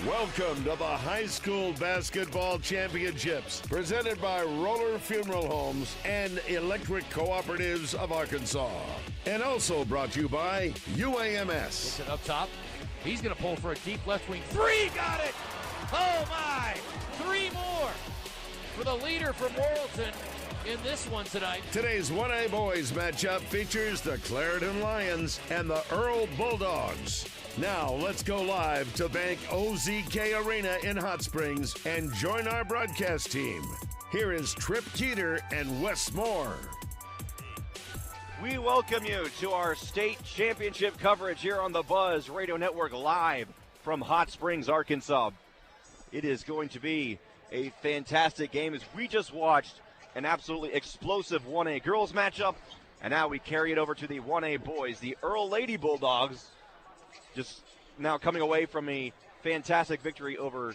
Welcome to the High School Basketball Championships, presented by Roller Funeral Homes and Electric Cooperatives of Arkansas. And also brought to you by UAMS. Gets it up top. He's going to pull for a deep left wing. Three, got it! Oh my! Three more for the leader from Morrilton in this one tonight. Today's 1A boys matchup features the Clarendon Lions and the Earle Bulldogs. Now let's go live to Bank OZK Arena in Hot Springs and join our broadcast team. Here is Trip Keeter and Wes Moore. We welcome you to our state championship coverage here on the Buzz Radio Network live from Hot Springs, Arkansas. It is going to be a fantastic game as we just watched an absolutely explosive 1A girls matchup, and now we carry it over to the 1A boys. The Earle Lady Bulldogs just now coming away from a fantastic victory over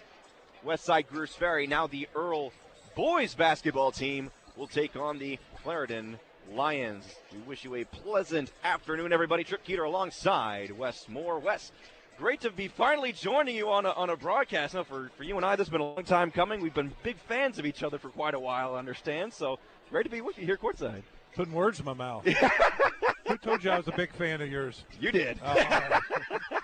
Westside Greers Ferry. Now the Earle boys basketball team will take on the Clarendon Lions. We wish you a pleasant afternoon, everybody. Trip Keeter alongside Wes Moore. Wes, great to be finally joining you on a broadcast. Now, for you and I, this has been a long time coming. We've been big fans of each other for quite a while, I understand. So, great to be with you here courtside. Putting words in my mouth. Who told you I was a big fan of yours? You did.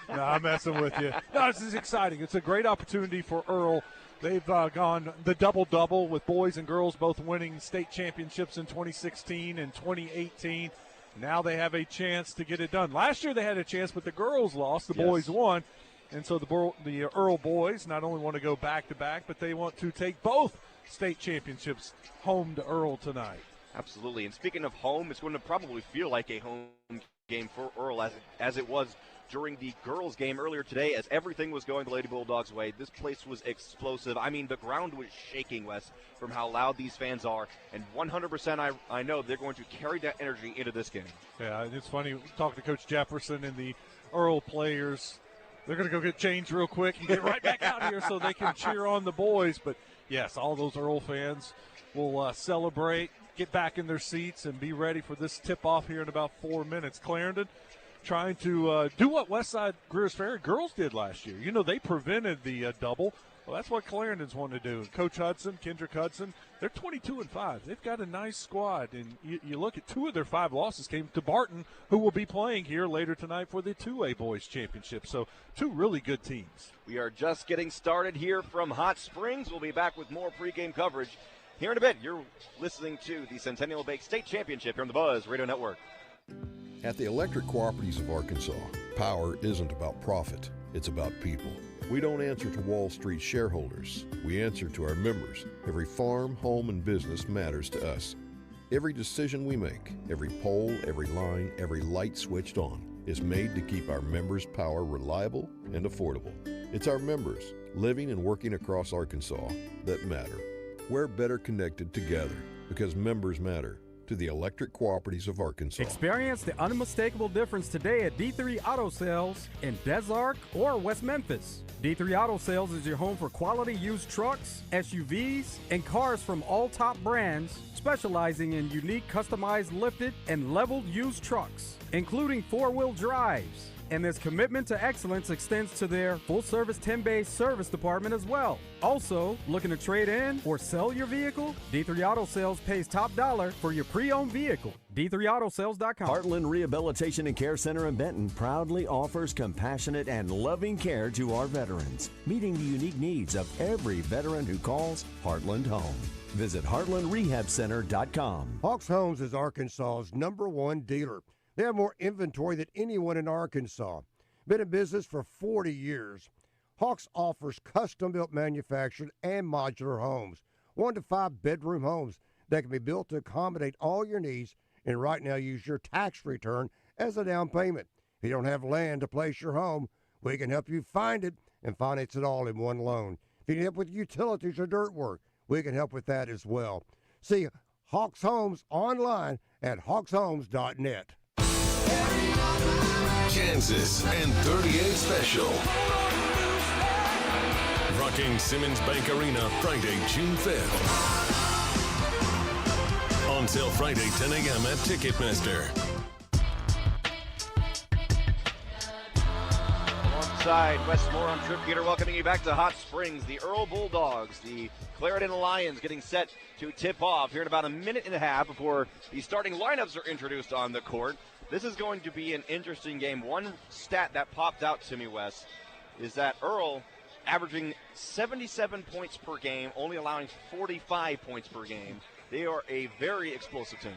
No, I'm messing with you. No, this is exciting. It's a great opportunity for Earle. They've gone the double-double with boys and girls both winning state championships in 2016 and 2018. Now they have a chance to get it done. Last year they had a chance, but the girls lost. The boys won. And so the Earle boys not only want to go back-to-back, but they want to take both state championships home to Earle tonight. Absolutely. And speaking of home, it's going to probably feel like a home game for Earle as it was during the girls' game earlier today, as everything was going the Lady Bulldogs' way. This place was explosive. I mean, the ground was shaking, Wes, from how loud these fans are. And 100% I know they're going to carry that energy into this game. Yeah, it's funny. Talking to Coach Jefferson and the Earle players, they're going to go get changed real quick and get right back out here so they can cheer on the boys. But, yes, all those Earle fans will celebrate, get back in their seats, and be ready for this tip-off here in about 4 minutes. Clarendon trying to do what Westside Greers Ferry girls did last year. You know, they prevented the double. Well, that's what Clarendon's wanted to do. And Coach Hudson, Kendrick Hudson, they're 22-5. They've got a nice squad. And you look at 2 of their 5 losses came to Barton, who will be playing here later tonight for the 2A Boys Championship. So 2 really good teams. We are just getting started here from Hot Springs. We'll be back with more pregame coverage here in a bit. You're listening to the Centennial Bank State Championship here on the Buzz Radio Network. At the Electric Cooperatives of Arkansas, power isn't about profit, it's about people. We don't answer to Wall Street shareholders. We answer to our members. Every farm, home, and business matters to us. Every decision we make, every pole, every line, every light switched on is made to keep our members' power reliable and affordable. It's our members, living and working across Arkansas, that matter. We're better connected together because members matter. To the Electric Cooperatives of Arkansas. Experience the unmistakable difference today at D3 Auto Sales in Des Arc or West Memphis. D3 Auto Sales is your home for quality used trucks, SUVs, and cars from all top brands, specializing in unique customized lifted and leveled used trucks, including 4-wheel drives. And this commitment to excellence extends to their full-service 10-bay service department as well. Also, looking to trade in or sell your vehicle? D3 Auto Sales pays top dollar for your pre-owned vehicle. D3AutoSales.com. Heartland Rehabilitation and Care Center in Benton proudly offers compassionate and loving care to our veterans, meeting the unique needs of every veteran who calls Heartland home. Visit HeartlandRehabCenter.com. Hawks Homes is Arkansas's #1 dealer. They have more inventory than anyone in Arkansas. Been in business for 40 years. Hawks offers custom-built manufactured and modular homes, 1 to 5 bedroom homes that can be built to accommodate all your needs, and right now use your tax return as a down payment. If you don't have land to place your home, we can help you find it and finance it all in one loan. If you need help with utilities or dirt work, we can help with that as well. See Hawks Homes online at hawkshomes.net. Kansas and 38 special. Rocking Simmons Bank Arena Friday, June 5th. Until Friday, 10 a.m. at Ticketmaster. alongside Wes Moore. I'm Trip Peter, welcoming you back to Hot Springs. The Earle Bulldogs, the Clarendon Lions getting set to tip off here in about a minute and a half before the starting lineups are introduced on the court. This is going to be an interesting game. One stat that popped out to me, Wes, is that Earle averaging 77 points per game, only allowing 45 points per game. They are a very explosive team.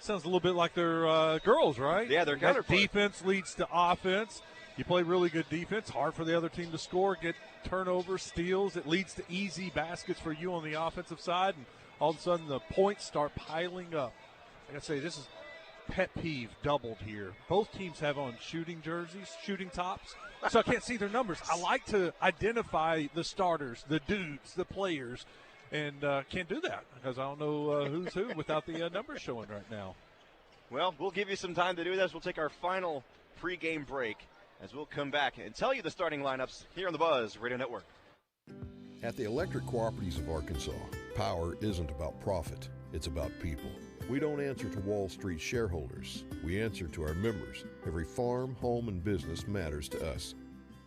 Sounds a little bit like their girls, right? Yeah, their counterpart. Defense leads to offense. You play really good defense, hard for the other team to score, get turnovers, steals. It leads to easy baskets for you on the offensive side, and all of a sudden the points start piling up. Like I say, this is pet peeve doubled here. Both teams have on shooting jerseys, shooting tops, so I can't see their numbers. I like to identify the starters, the dudes, the players, and can't do that because I don't know who's who without the numbers showing right now. Well, we'll give you some time to do this. We'll take our final pregame break as we'll come back and tell you the starting lineups here on the Buzz Radio Network. At the Electric Cooperatives of Arkansas, power isn't about profit, it's about people. We don't answer to Wall Street shareholders. We answer to our members. Every farm, home, and business matters to us.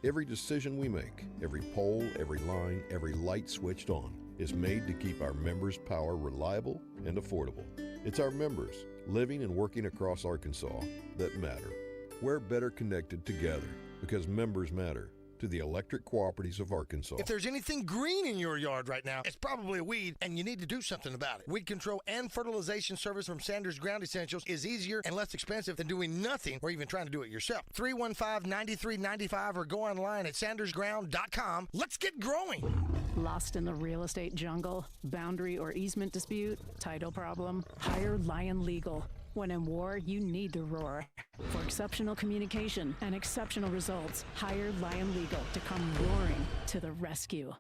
Every decision we make, every pole, every line, every light switched on is made to keep our members' power reliable and affordable. It's our members, living and working across Arkansas, that matter. We're better connected together because members matter to the Electric Cooperatives of Arkansas. If there's anything green in your yard right now, it's probably a weed, and you need to do something about it. Weed control and fertilization service from Sanders Ground Essentials is easier and less expensive than doing nothing or even trying to do it yourself. 315-9395 or go online at sandersground.com. Let's get growing. Lost in the real estate jungle? Boundary or easement dispute? Title problem? Hire Lion Legal. When in war, you need to roar. For exceptional communication and exceptional results, hire Lion Legal to come roaring to the rescue.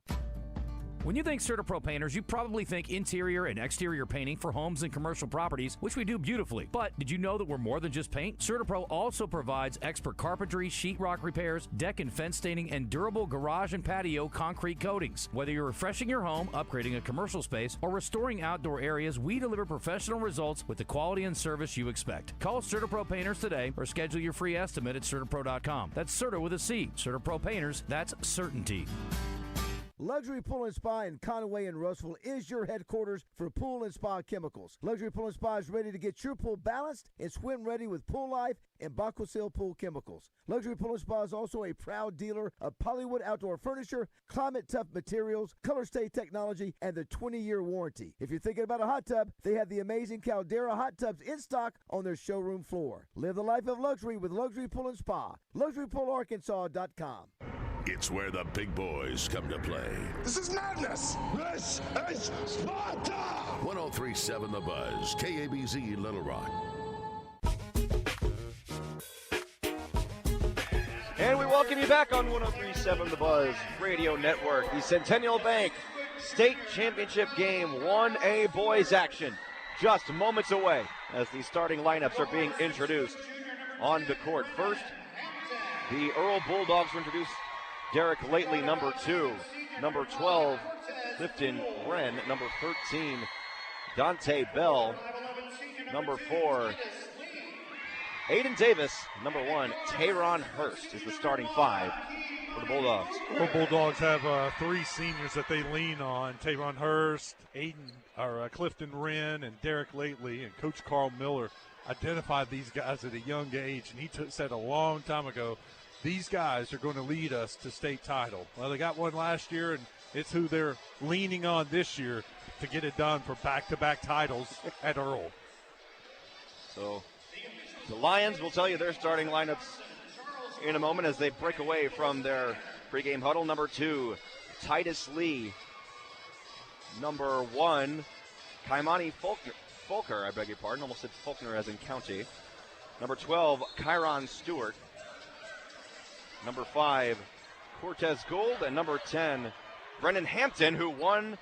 When you think CertaPro Painters, you probably think interior and exterior painting for homes and commercial properties, which we do beautifully. But did you know that we're more than just paint? CertaPro also provides expert carpentry, sheetrock repairs, deck and fence staining, and durable garage and patio concrete coatings. Whether you're refreshing your home, upgrading a commercial space, or restoring outdoor areas, we deliver professional results with the quality and service you expect. Call CertaPro Painters today or schedule your free estimate at CertaPro.com. That's Certa with a C. CertaPro Painters, that's certainty. Luxury Pool and Spa in Conway and Russell is your headquarters for pool and spa chemicals. Luxury Pool and Spa is ready to get your pool balanced and swim ready with Pool Life and Baquasil Pool Chemicals. Luxury Pool and Spa is also a proud dealer of Polywood Outdoor Furniture, Climate Tough Materials, Color Stay Technology, and the 20-year warranty. If you're thinking about a hot tub, they have the amazing Caldera hot tubs in stock on their showroom floor. Live the life of luxury with Luxury Pool and Spa. LuxuryPoolArkansas.com. It's where the big boys come to play. This is madness. This is Sparta. 103.7 The Buzz, KABZ Little Rock. And we welcome you back on 103.7 The Buzz Radio Network. The Centennial Bank State Championship Game 1A boys action just moments away as the starting lineups are being introduced on the court. First, the Earle Bulldogs will introduce Derek Lately, number 2. Number 12, Clifton Wren. Number 13, Dante Bell. Number 4, Aiden Davis. Number 1, Tayron Hurst is the starting 5 for the Bulldogs. The Bulldogs have 3 seniors that they lean on: Tayron Hurst, Clifton Wren, and Derek Lately. And Coach Carl Miller identified these guys at a young age, and he said a long time ago, these guys are going to lead us to state title. Well, they got one last year, and it's who they're leaning on this year to get it done for back-to-back titles at Earle. So the Lions will tell you their starting lineups in a moment as they break away from their pregame huddle. Number 2, Titus Lee. Number 1, Kaimani Fulker, I beg your pardon. Almost said Faulkner as in county. Number 12, Kyron Stewart. Number 5, Cortez Gould. And number 10, Brennan Hampton, who won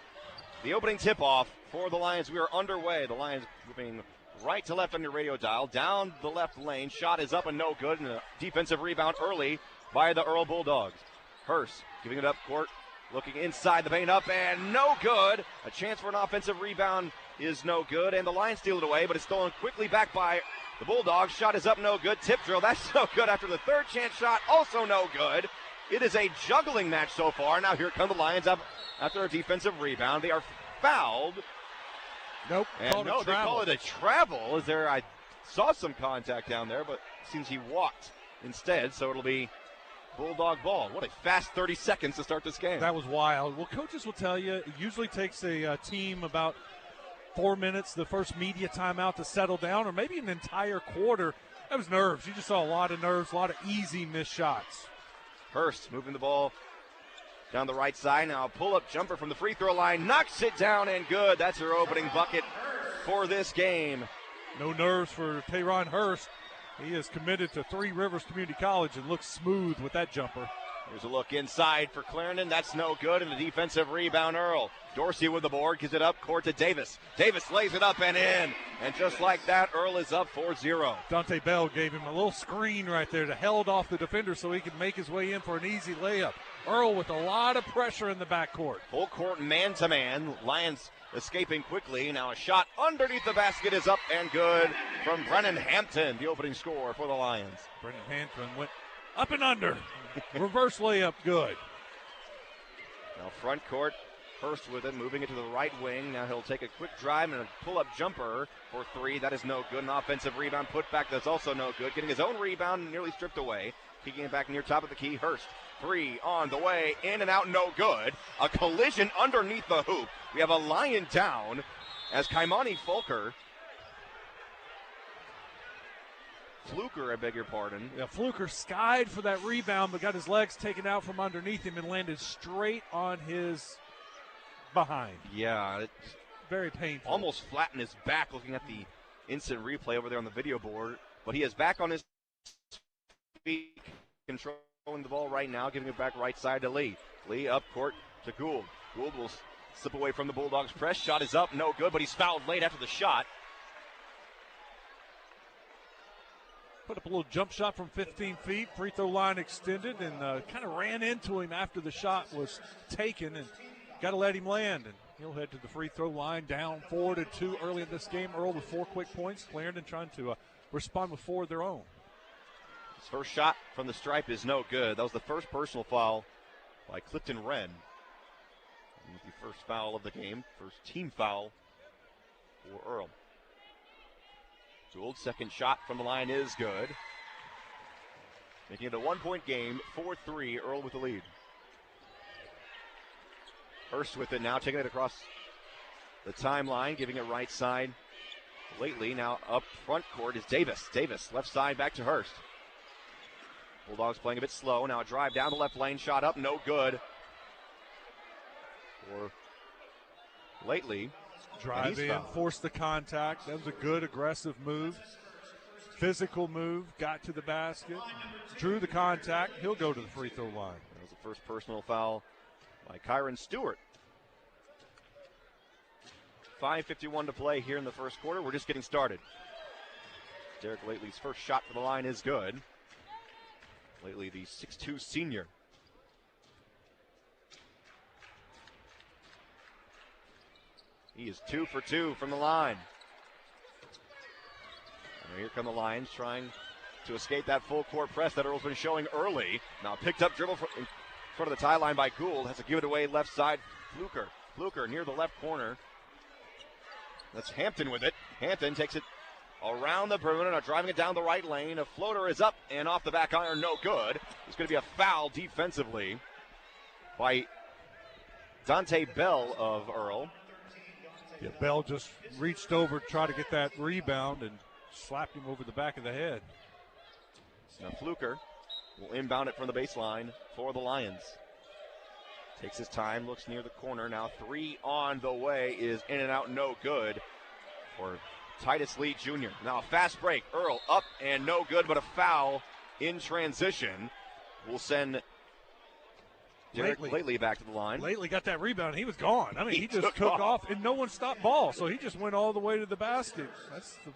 the opening tip-off for the Lions. We are underway. The Lions moving right to left on your radio dial. Down the left lane. Shot is up and no good. And a defensive rebound early by the Earle Bulldogs. Hurst giving it up court. Looking inside the paint, up and no good. A chance for an offensive rebound is no good. And the Lions steal it away, but it's stolen quickly back by the Bulldogs. Shot is up, no good. Tip drill, that's no good after the third chance shot, also no good. It is a juggling match so far. Now here come the Lions up after a defensive rebound. They are fouled. Nope. And no, they call it a travel. I saw some contact down there, but it seems he walked instead, so it'll be Bulldog ball. What a fast 30 seconds to start this game. That was wild. Well, coaches will tell you it usually takes a team about 4 minutes, the first media timeout, to settle down, or maybe an entire quarter. That was nerves. You just saw a lot of nerves, a lot of easy missed shots. Hurst moving the ball down the right side. Now a pull-up jumper from the free throw line. Knocks it down and good. That's her opening bucket for this game. No nerves for Tayron Hurst. He is committed to Three Rivers Community College and looks smooth with that jumper. Here's a look inside for Clarendon. That's no good. And the defensive rebound, Earle. Dorsey with the board, gives it up court to Davis. Davis lays it up and in. And just like that, Earle is up 4-0. Dante Bell gave him a little screen right there to held off the defender so he could make his way in for an easy layup. Earle with a lot of pressure in the backcourt. Full court man-to-man. Lions escaping quickly. Now a shot underneath the basket is up and good from Brennan Hampton, the opening score for the Lions. Brennan Hampton went up and under. Reverse layup, good. Now front court, Hurst with it, moving it to the right wing. Now he'll take a quick drive and a pull-up jumper for three. That is no good. An offensive rebound put back that's also no good. Getting his own rebound, nearly stripped away. Kicking it back near top of the key. Hurst, three on the way, in and out, no good. A collision underneath the hoop. We have a Lion down as Kaimani Fluker, I beg your pardon. Yeah, Fluker skied for that rebound, but got his legs taken out from underneath him and landed straight on his behind. Yeah. It's very painful. Almost flattened his back looking at the instant replay over there on the video board. But he is back on his feet, controlling the ball right now, giving it back right side to Lee. Lee up court to Gould. Gould will slip away from the Bulldogs' press. Shot is up, no good, but he's fouled late after the shot. Put up a little jump shot from 15 feet, free throw line extended, and kind of ran into him after the shot was taken, and got to let him land. And he'll head to the free throw line, down 4-2 early in this game. Earle with 4 quick points. Clarendon trying to respond with 4 of their own. His first shot from the stripe is no good. That was the first personal foul by Clifton Wren. The first foul of the game, first team foul for Earle. Gould's second shot from the line is good. Making it a 1-point game, 4-3, Earle with the lead. Hurst with it now, taking it across the timeline, giving it right side. Lately, now up front court is Davis. Davis, left side, back to Hurst. Bulldogs playing a bit slow. Now a drive down the left lane, shot up, no good. For Lately. Drive in, forced the contact. That was a good, aggressive move. Physical move, got to the basket, drew the contact. He'll go to the free throw line. That was the first personal foul by Kyron Stewart. 5:51 to play here in the first quarter. We're just getting started. Derek Lately's first shot for the line is good. Lately, the 6'2 senior. He is 2 for 2 from the line. And here come the Lions trying to escape that full court press that Earle's been showing early. Now picked up dribble in front of the tie line by Gould. Has to give it away left side. Fluker near the left corner. That's Hampton with it. Hampton takes it around the perimeter, now driving it down the right lane. A floater is up and off the back iron, no good. It's going to be a foul defensively by Dante Bell of Earle. Yeah, Bell just reached over to try to get that rebound and slapped him over the back of the head. Now Fluker will inbound it from the baseline for the Lions. Takes his time, looks near the corner. Now 3 on the way is in and out, no good for Titus Lee Jr. Now a fast break. Earle up and no good, but a foul in transition will send Derek Lately back to the line. Lately got that rebound. He was gone. I mean, he just took off, and no one stopped ball, so he just went all the way to the basket. That's the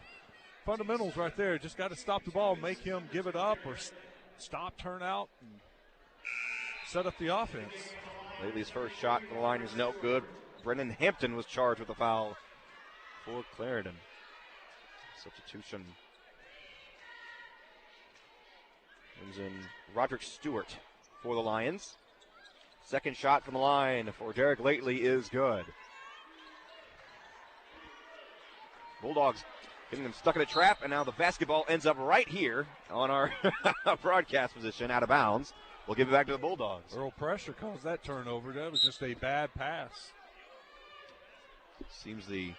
fundamentals right there. Just got to stop the ball, make him give it up, or stop, turn out, and set up the offense. Lately's first shot from the line is no good. Brennan Hampton was charged with a foul for Clarendon. Substitution brings in Roderick Stewart for the Lions. Second shot from the line for Derek Lately is good. Bulldogs getting them stuck in a trap, and now the basketball ends up right here on our broadcast position, out of bounds. We'll give it back to the Bulldogs. Earle pressure caused that turnover. That was just a bad pass. Seems the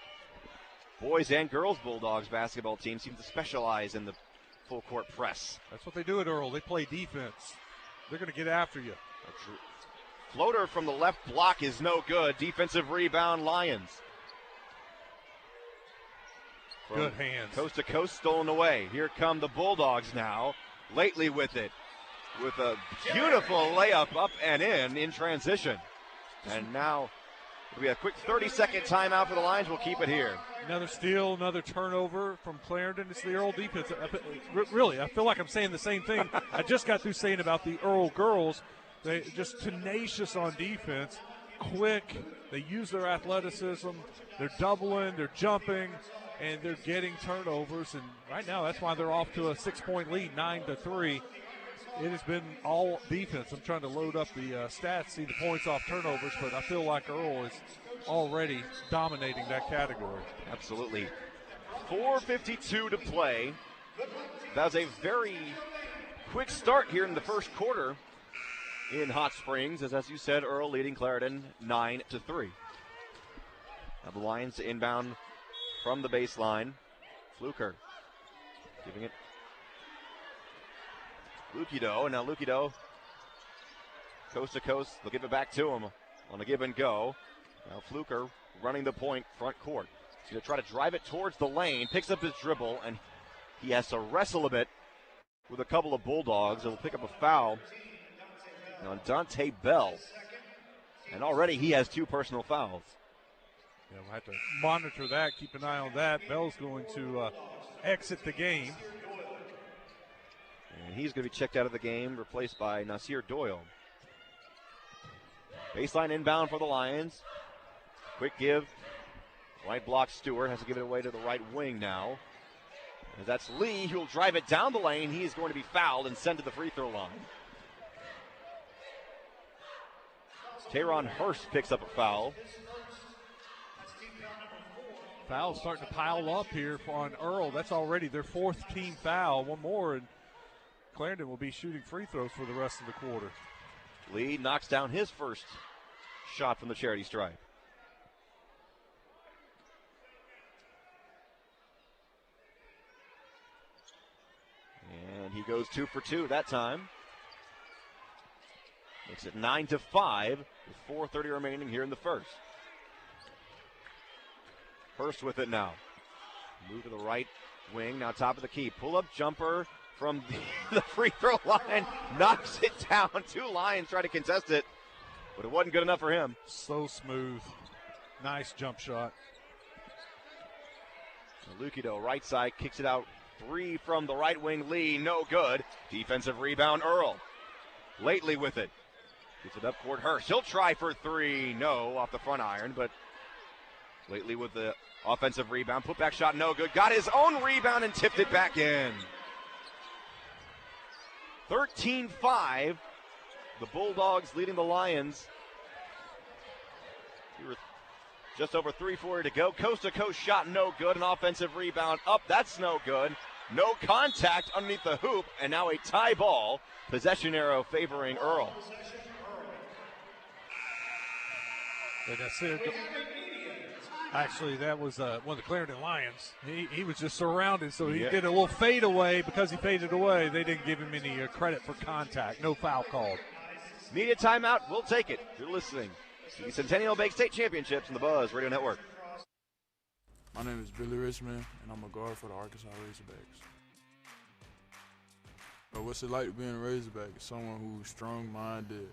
boys and girls Bulldogs basketball team seem to specialize in the full court press. That's what they do at Earle. They play defense. They're going to get after you. Floater from the left block is no good. Defensive rebound, Lions. From good hands. Coast to coast, stolen away. Here come the Bulldogs now. Lately with it. With a beautiful layup up and in transition. And now it'll be a quick 30-second timeout for the Lions. We'll keep it here. Another steal, another turnover from Clarendon. It's the Earle defense. Really, I feel like I'm saying the same thing I just got through saying about the Earle girls. They're just tenacious on defense, quick. They use their athleticism. They're doubling, they're jumping, and they're getting turnovers. And right now, that's why they're off to a 6-point lead, 9-3. It has been all defense. I'm trying to load up the stats, see the points off turnovers, but I feel like Earle is already dominating that category. Absolutely. 4:52 to play. That was a very quick start here in the first quarter in Hot Springs, as you said, Earle leading Clarendon 9-3. Now the Lions to inbound from the baseline. Fluker giving it. Lukido, and now Lukido coast to coast. They'll give it back to him on a give and go. Now Fluker running the point front court. He's going to try to drive it towards the lane, picks up his dribble, and he has to wrestle a bit with a couple of Bulldogs. He'll pick up a foul on Dante Bell. And already he has 2 personal fouls. Yeah, we'll have to monitor that, keep an eye on that. Bell's going to exit the game. And he's going to be checked out of the game, replaced by Nasir Doyle. Baseline inbound for the Lions. Quick give. Right block, Stewart has to give it away to the right wing now. As that's Lee, who will drive it down the lane. He is going to be fouled and sent to the free throw line. Tayron Hurst picks up a foul. Fouls starting to pile up here on Earle. That's already their 4th team foul. One more, and Clarendon will be shooting free throws for the rest of the quarter. Lee knocks down his first shot from the charity stripe. And he goes 2 for 2 that time. Makes it 9-5 with 4:30 remaining here in the first. Hurst with it now. Move to the right wing, now top of the key. Pull-up jumper from the free throw line. Knocks it down. 2 Lions try to contest it, but it wasn't good enough for him. So smooth. Nice jump shot. Lukido, right side, kicks it out. 3 from the right wing. Lee, no good. Defensive rebound, Earle. Lately with it. Gets it up court, Hurst. He'll try for 3. No, off the front iron, but Lately with the offensive rebound. Put back shot, no good. Got his own rebound and tipped it back in. 13-5. The Bulldogs leading the Lions. Just over 3:40 to go. Coast to coast shot, no good. An offensive rebound up, that's no good. No contact underneath the hoop, and now a tie ball. Possession arrow favoring Earle. Like I said, actually, that was one of the Clarendon Lions. He was just surrounded, so he did a little fade away. Because he faded away, they didn't give him any credit for contact. No foul called. Media timeout, we'll take it. You're listening to the Centennial Bank State Championships on the Buzz Radio Network. My name is Billy Richmond, and I'm a guard for the Arkansas Razorbacks. What's it like to be a Razorback? Someone who's strong-minded,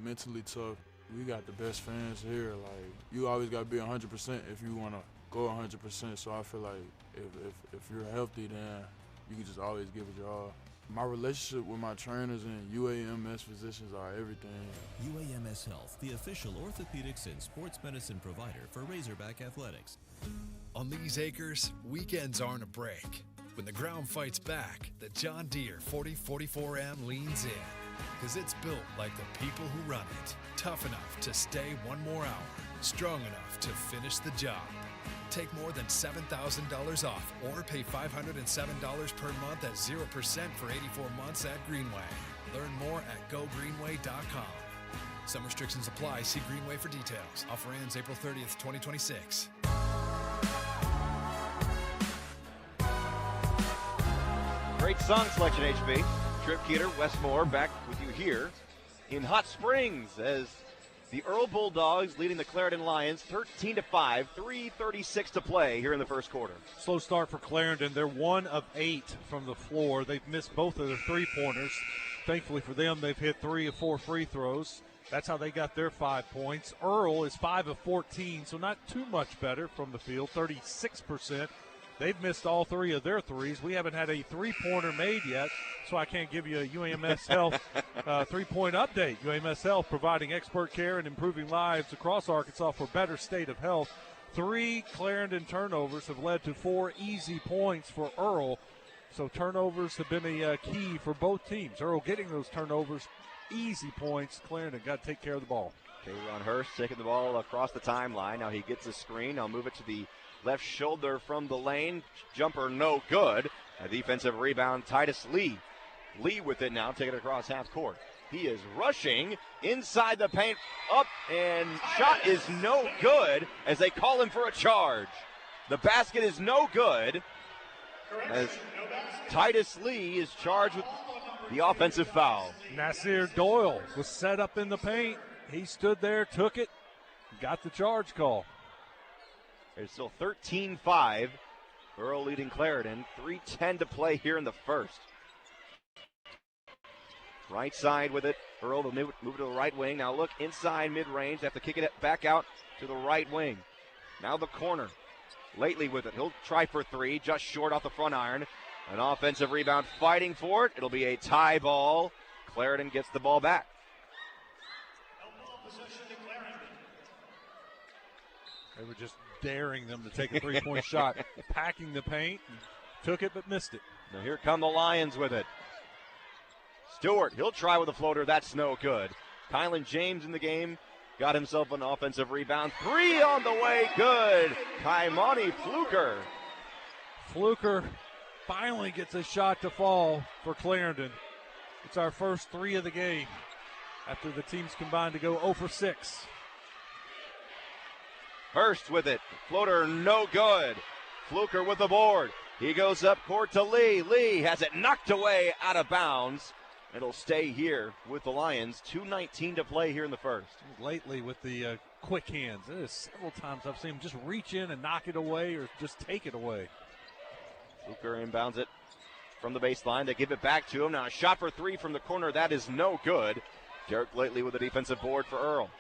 mentally tough. We got the best fans here. Like, you always got to be 100% if you want to go 100%. So I feel like if you're healthy, then you can just always give it your all. My relationship with my trainers and UAMS physicians are everything. UAMS Health, the official orthopedics and sports medicine provider for Razorback Athletics. On these acres, weekends aren't a break. When the ground fights back, the John Deere 4044M leans in. because it's built like the people who run it. Tough enough to stay one more hour, strong enough to finish the job. Take more than $7,000 off or pay $507 per month at 0% for 84 months at Greenway. Learn more at gogreenway.com. Some restrictions apply. See Greenway for details. Offer ends April 30th, 2026. Great song selection, HB. Trip Keeter, Wes Moore, back with you here in Hot Springs as the Earle Bulldogs leading the Clarendon Lions 13-5, 3:36 to play here in the first quarter. Slow start for Clarendon. They're 1 of 8 from the floor. They've missed both of their three-pointers. Thankfully for them, they've hit 3 of 4 free throws. That's how they got their 5 points. Earle is 5 of 14, so not too much better from the field, 36%. They've missed all 3 of their threes. We haven't had a three-pointer made yet, so I can't give you a UAMS Health three-point update. UAMS Health providing expert care and improving lives across Arkansas for better state of health. 3 Clarendon turnovers have led to 4 easy points for Earle. So turnovers have been a key for both teams. Earle getting those turnovers, easy points. Clarendon got to take care of the ball. Ron Hurst taking the ball across the timeline. Now he gets a screen. I'll move it to the left shoulder from the lane. Jumper no good. A defensive rebound, Titus Lee. Lee with it now, taking it across half court. He is rushing inside the paint, up, and shot is no good as they call him for a charge. The basket is no good as Titus Lee is charged with the offensive foul. Nasir Doyle was set up in the paint. He stood there, took it, got the charge call. There's still 13-5. Earle leading Clarendon. 3:10 to play here in the first. Right side with it. Earle will move to the right wing. Now look inside mid-range. They have to kick it back out to the right wing. Now the corner. Lately with it. He'll try for 3. Just short off the front iron. An offensive rebound fighting for it. It'll be a tie ball. Clarendon gets the ball back. They were just daring them to take a three-point shot. Packing the paint. Took it but missed it. Now here come the Lions with it. Stewart, he'll try with a floater. That's no good. Kylan James in the game. Got himself an offensive rebound. 3 on the way. Good. Kaimani Fluker. Fluker finally gets a shot to fall for Clarendon. It's our first 3 of the game after the teams combined to go 0 for 6. Hurst with it. Floater no good. Fluker with the board. He goes up court to Lee. Lee has it knocked away out of bounds. It'll stay here with the Lions. 2:19 to play here in the first. Lately with the quick hands. There's several times I've seen him just reach in and knock it away or just take it away. Fluker inbounds it from the baseline. They give it back to him. Now a shot for 3 from the corner. That is no good. Derek Lately with a defensive board for Earle.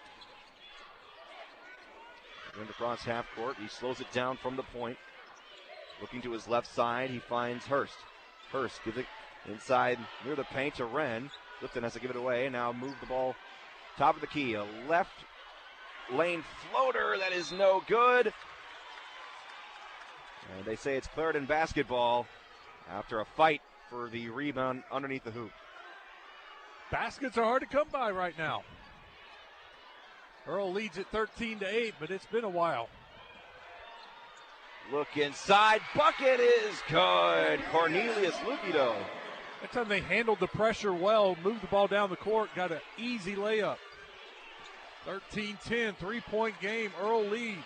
Going across half court. He slows it down from the point. Looking to his left side. He finds Hurst. Hurst gives it inside near the paint to Wren. Lifton has to give it away. And now move the ball top of the key. A left lane floater. That is no good. And they say it's Clarendon basketball after a fight for the rebound underneath the hoop. Baskets are hard to come by right now. Earle leads it 13-8, but it's been a while. Look inside. Bucket is good. Cornelius Lukido. That time they handled the pressure well, moved the ball down the court, got an easy layup. 13-10, three-point game. Earle leads.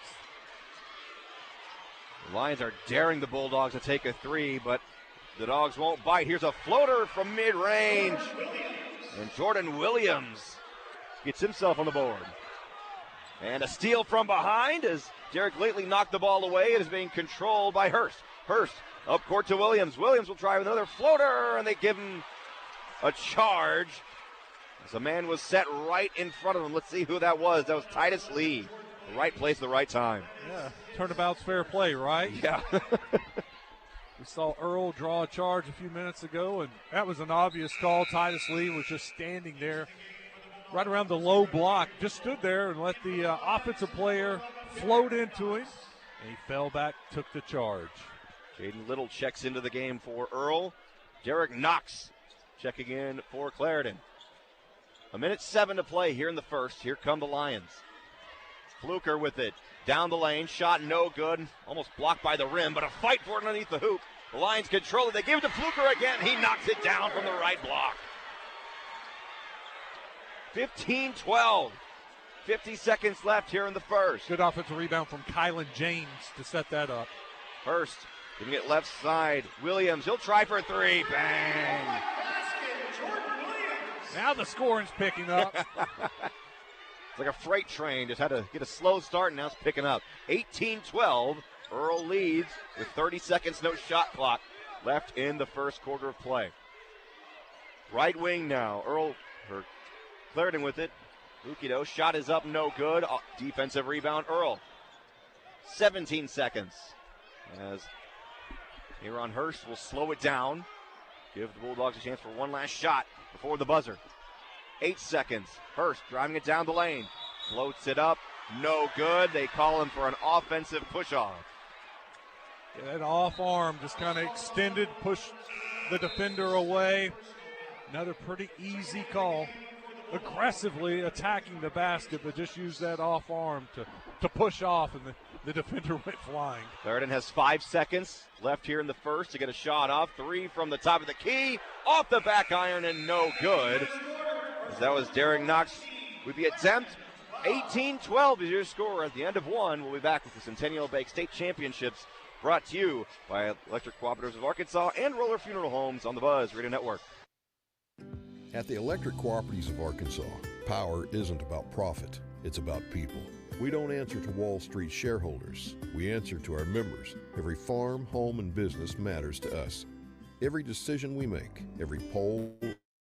The Lions are daring the Bulldogs to take a 3, but the Dogs won't bite. Here's a floater from mid-range. And Jordan Williams gets himself on the board. And a steal from behind as Derek Lately knocked the ball away. It is being controlled by Hurst. Hurst up court to Williams. Williams will try with another floater, and they give him a charge. As a man was set right in front of him. Let's see who that was. That was Titus Lee. The right place, the right time. Yeah, turnabout's fair play, right? Yeah. We saw Earle draw a charge a few minutes ago, and that was an obvious call. Titus Lee was just standing there right around the low block, just stood there and let the offensive player float into him, and he fell back, took the charge. Jaden Little checks into the game for Earle. Derek Knox checking in for Clarendon. 1:07 to play here in the first. Here come the Lions. Fluker with it. Down the lane. Shot no good. Almost blocked by the rim, but a fight for it underneath the hoop. The Lions control it. They give it to Fluker again. He knocks it down from the right block. 15-12. 50 seconds left here in the first. Good offensive rebound from Kylan James to set that up. Hurst giving it left side. Williams, he'll try for three. Bang. Now the scoring's picking up. It's like a freight train. Just had to get a slow start, and now it's picking up. 18-12. Earle leads with 30 seconds, no shot clock left in the first quarter of play. Right wing now. Clarendon with it. Lukido, shot is up, no good. Defensive rebound, Earle. 17 seconds. As Aaron Hurst will slow it down. Give the Bulldogs a chance for one last shot before the buzzer. 8 seconds. Hurst driving it down the lane. Floats it up. No good. They call him for an offensive push-off. Yeah, that off arm just kind of extended, pushed the defender away. Another pretty easy call. Aggressively attacking the basket, but just used that off arm to push off, and the defender went flying. Clarendon has 5 seconds left here in the first to get a shot off. Three from the top of the key. Off the back iron and no good. That was Derek Knox with the attempt. 18-12 is your score at the end of one. We'll be back with the Centennial Bank State Championships, brought to you by Electric Cooperatives of Arkansas and Roller Funeral Homes on the Buzz Radio Network. At the Electric Cooperatives of Arkansas, power isn't about profit, it's about people. We don't answer to Wall Street shareholders. We answer to our members. Every farm, home, and business matters to us. Every decision we make, every pole,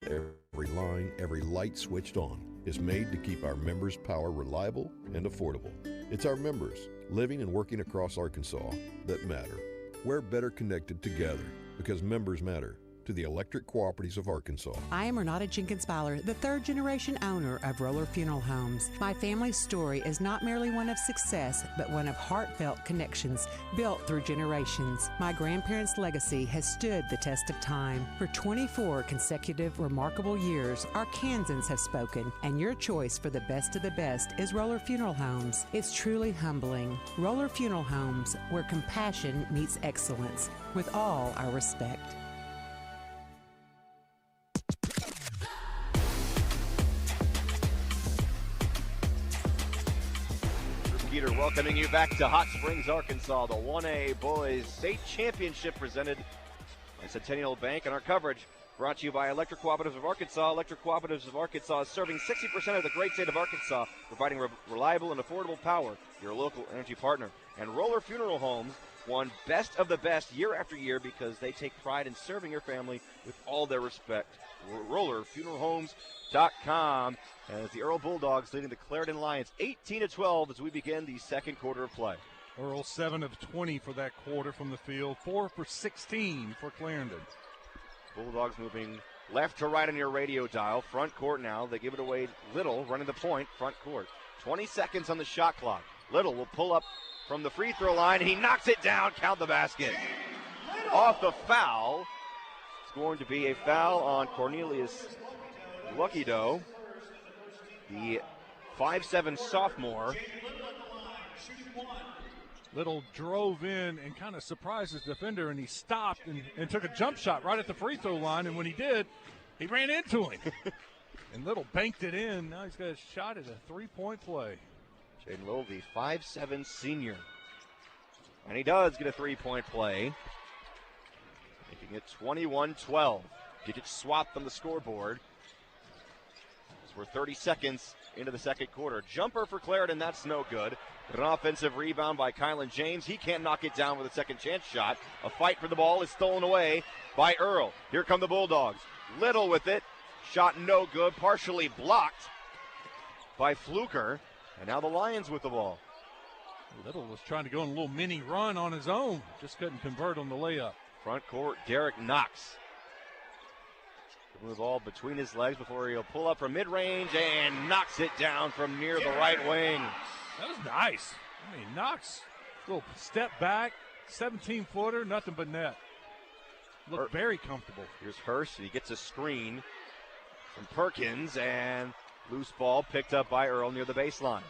every line, every light switched on is made to keep our members' power reliable and affordable. It's our members, living and working across Arkansas, that matter. We're better connected together because members matter. To the Electric Cooperatives of Arkansas. I am Renata Jenkins-Fowler, the third-generation owner of Roller Funeral Homes. My family's story is not merely one of success, but one of heartfelt connections built through generations. My grandparents' legacy has stood the test of time. For 24 consecutive remarkable years, Arkansans have spoken, and your choice for the best of the best is Roller Funeral Homes. It's truly humbling. Roller Funeral Homes, where compassion meets excellence, with all our respect. Peter welcoming you back to Hot Springs, Arkansas, the 1A Boys State Championship presented by Centennial Bank, and our coverage brought to you by Electric Cooperatives of Arkansas. Electric Cooperatives of Arkansas is serving 60% of the great state of Arkansas, providing reliable and affordable power. Your local energy partner. And Roller Funeral Homes won Best of the Best year after year because they take pride in serving your family with all their respect. RollerFuneralHomes.com as the Earle Bulldogs leading the Clarendon Lions 18-12 as we begin the second quarter of play. Earle 7 of 20 for that quarter from the field, 4 for 16 for Clarendon. Bulldogs moving left to right on your radio dial. Front court now. They give it away. Little running the point. Front court. 20 seconds on the shot clock. Little will pull up from the free throw line. He knocks it down. Count the basket. Off the foul. It's going to be a foul on Cornelius Luckydoe, the 5'7" sophomore. Little drove in and kind of surprised his defender, and he stopped and took a jump shot right at the free throw line, and when he did, he ran into him. And Little banked it in. Now he's got a shot at a three-point play. Jaden Little, the 5'7" senior. And he does get a three-point play, making it 21-12. Digits swapped on the scoreboard. As we're 30 seconds into the second quarter. Jumper for Clarendon, that's no good. An offensive rebound by Kylan James. He can't knock it down with a second chance shot. A fight for the ball is stolen away by Earle. Here come the Bulldogs. Little with it. Shot no good. Partially blocked by Fluker. And now the Lions with the ball. Little was trying to go on a little mini run on his own. Just couldn't convert on the layup. Front court, Derek Knox. The ball between his legs before he'll pull up from mid-range and knocks it down from near the right wing. That was nice. I mean, Knox, little step back, 17-footer, nothing but net. Looked very comfortable. Here's Hurst. He gets a screen from Perkins, and loose ball picked up by Earle near the baseline.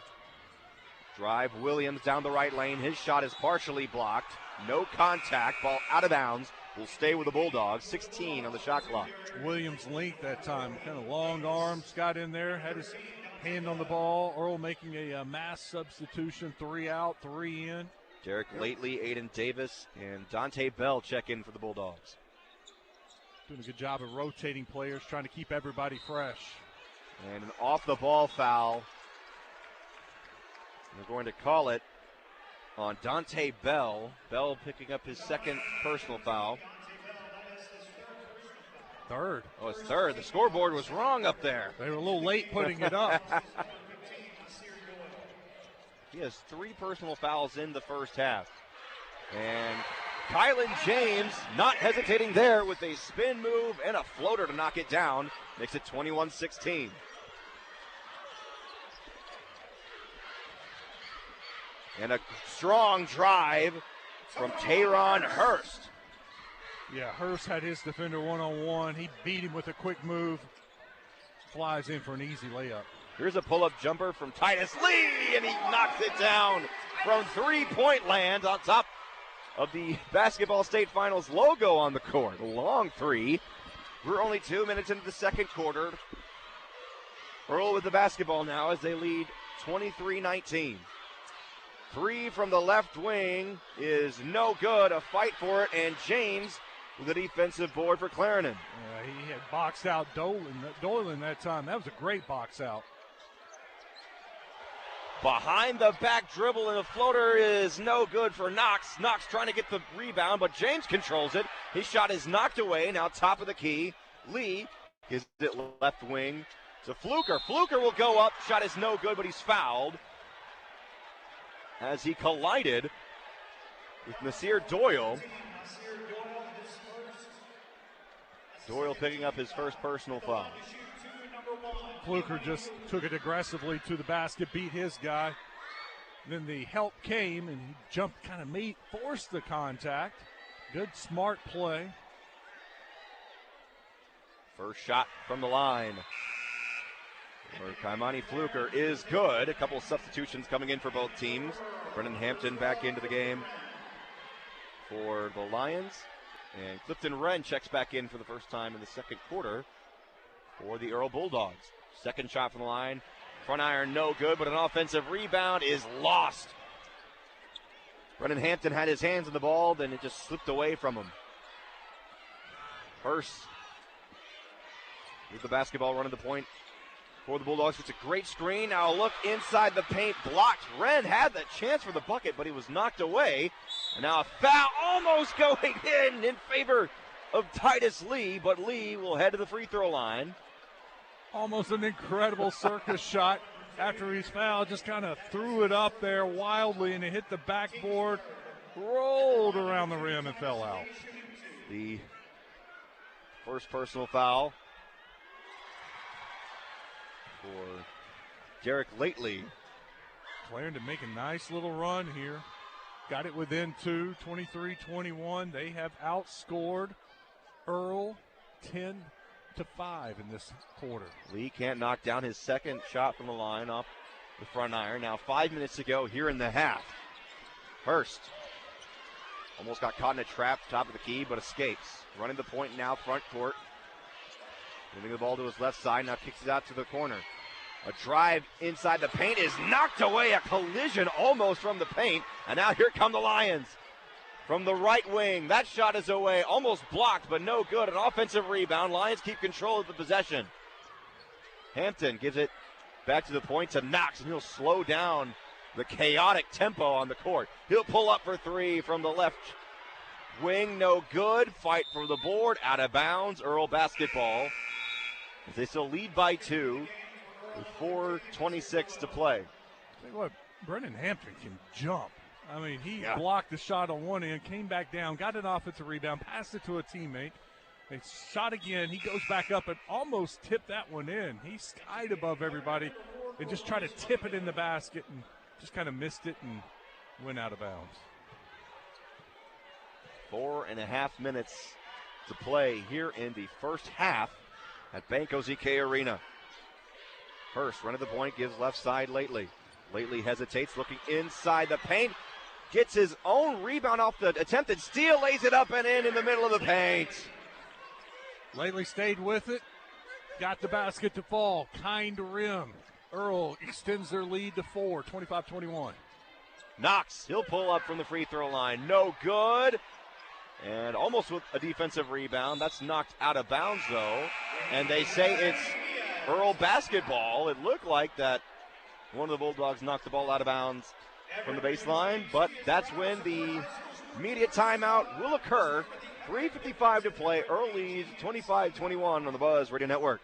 Drive Williams down the right lane. His shot is partially blocked. No contact. Ball out of bounds. Will stay with the Bulldogs. 16 on the shot clock. Williams linked that time. Kind of long arms. Got in there. Had his hand on the ball. Earle making a mass substitution. 3 out, 3 in. Derek Lately, Aiden Davis, and Dante Bell check in for the Bulldogs. Doing a good job of rotating players, trying to keep everybody fresh. And an off-the-ball foul. They're going to call it on Dante Bell. Bell picking up his second personal foul. Third. Oh, it's third. The scoreboard was wrong up there. They were a little late putting it up. He has 3 personal fouls in the first half. And Kylan James not hesitating there with a spin move and a floater to knock it down. Makes it 21-16. And a strong drive from Tayron Hurst. Yeah, Hurst had his defender one-on-one. He beat him with a quick move. Flies in for an easy layup. Here's a pull-up jumper from Titus Lee, and he knocks it down from three-point land on top of the Basketball State Finals logo on the court. A long three. We're only 2 minutes into the second quarter. Earle with the basketball now as they lead 23-19. 3 from the left wing is no good. A fight for it, and James with a defensive board for Clarendon. Yeah, he had boxed out Doylan that time. That was a great box out. Behind the back dribble, and the floater is no good for Knox. Knox trying to get the rebound, but James controls it. His shot is knocked away. Now top of the key. Lee is it left wing to Fluker. Fluker will go up. Shot is no good, but he's fouled as he collided with Nasir Doyle. Doyle picking up his first personal foul. Fluker just took it aggressively to the basket, beat his guy. Then the help came, and he jumped, kind of forced the contact. Good, smart play. First shot from the line for Kaimani Fluker is good. A couple of substitutions coming in for both teams. Brennan Hampton back into the game for the Lions. And Clifton Wren checks back in for the first time in the second quarter for the Earle Bulldogs. Second shot from the line. Front iron no good, but an offensive rebound is lost. Brennan Hampton had his hands on the ball, then it just slipped away from him. Hurst with the basketball running the point for the Bulldogs. It's a great screen. Now a look inside the paint, blocked. Wren had that chance for the bucket, but he was knocked away. And now a foul almost going in favor of Titus Lee, but Lee will head to the free throw line. Almost an incredible circus shot after he's fouled. Just kind of threw it up there wildly, and it hit the backboard, rolled around the rim, and fell out. The first personal foul for Derek Lately. Clarendon make a nice little run here. Got it within 2, 23-21. They have outscored Earle 10-5 in this quarter. Lee can't knock down his second shot from the line off the front iron. Now 5 minutes to go here in the half. Hurst almost got caught in a trap, top of the key, but escapes. Running the point now, front court. Moving the ball to his left side, now kicks it out to the corner. A drive inside the paint is knocked away. A collision almost from the paint. And now here come the Lions. From the right wing, that shot is away. Almost blocked, but no good. An offensive rebound. Lions keep control of the possession. Hampton gives it back to the point to Knox, and he'll slow down the chaotic tempo on the court. He'll pull up for 3 from the left wing. No good. Fight for the board. Out of bounds. Earle basketball. They still lead by 2. With 4:26 to play. Think what, Brennan Hampton can jump. I mean, he blocked the shot on one end, came back down, got an offensive rebound, passed it to a teammate. They shot again. He goes back up and almost tipped that one in. He skied above everybody and just tried to tip it in the basket and just kind of missed it and went out of bounds. 4.5 minutes to play here in the first half at Bank OZK Arena. Hurst running the point, gives left side Lately. Lately hesitates, looking inside the paint. Gets his own rebound off the attempted steal, lays it up and in the middle of the paint. Lately stayed with it, got the basket to fall, kind rim. Earle extends their lead to 4, 25-21. Knox, he'll pull up from the free throw line. No good. And almost with a defensive rebound. That's knocked out of bounds, though. And they say it's Earle basketball. It looked like that one of the Bulldogs knocked the ball out of bounds from the baseline. But that's when the immediate timeout will occur. 3:55 to play. Earle leads 25-21 on the Buzz Radio Network.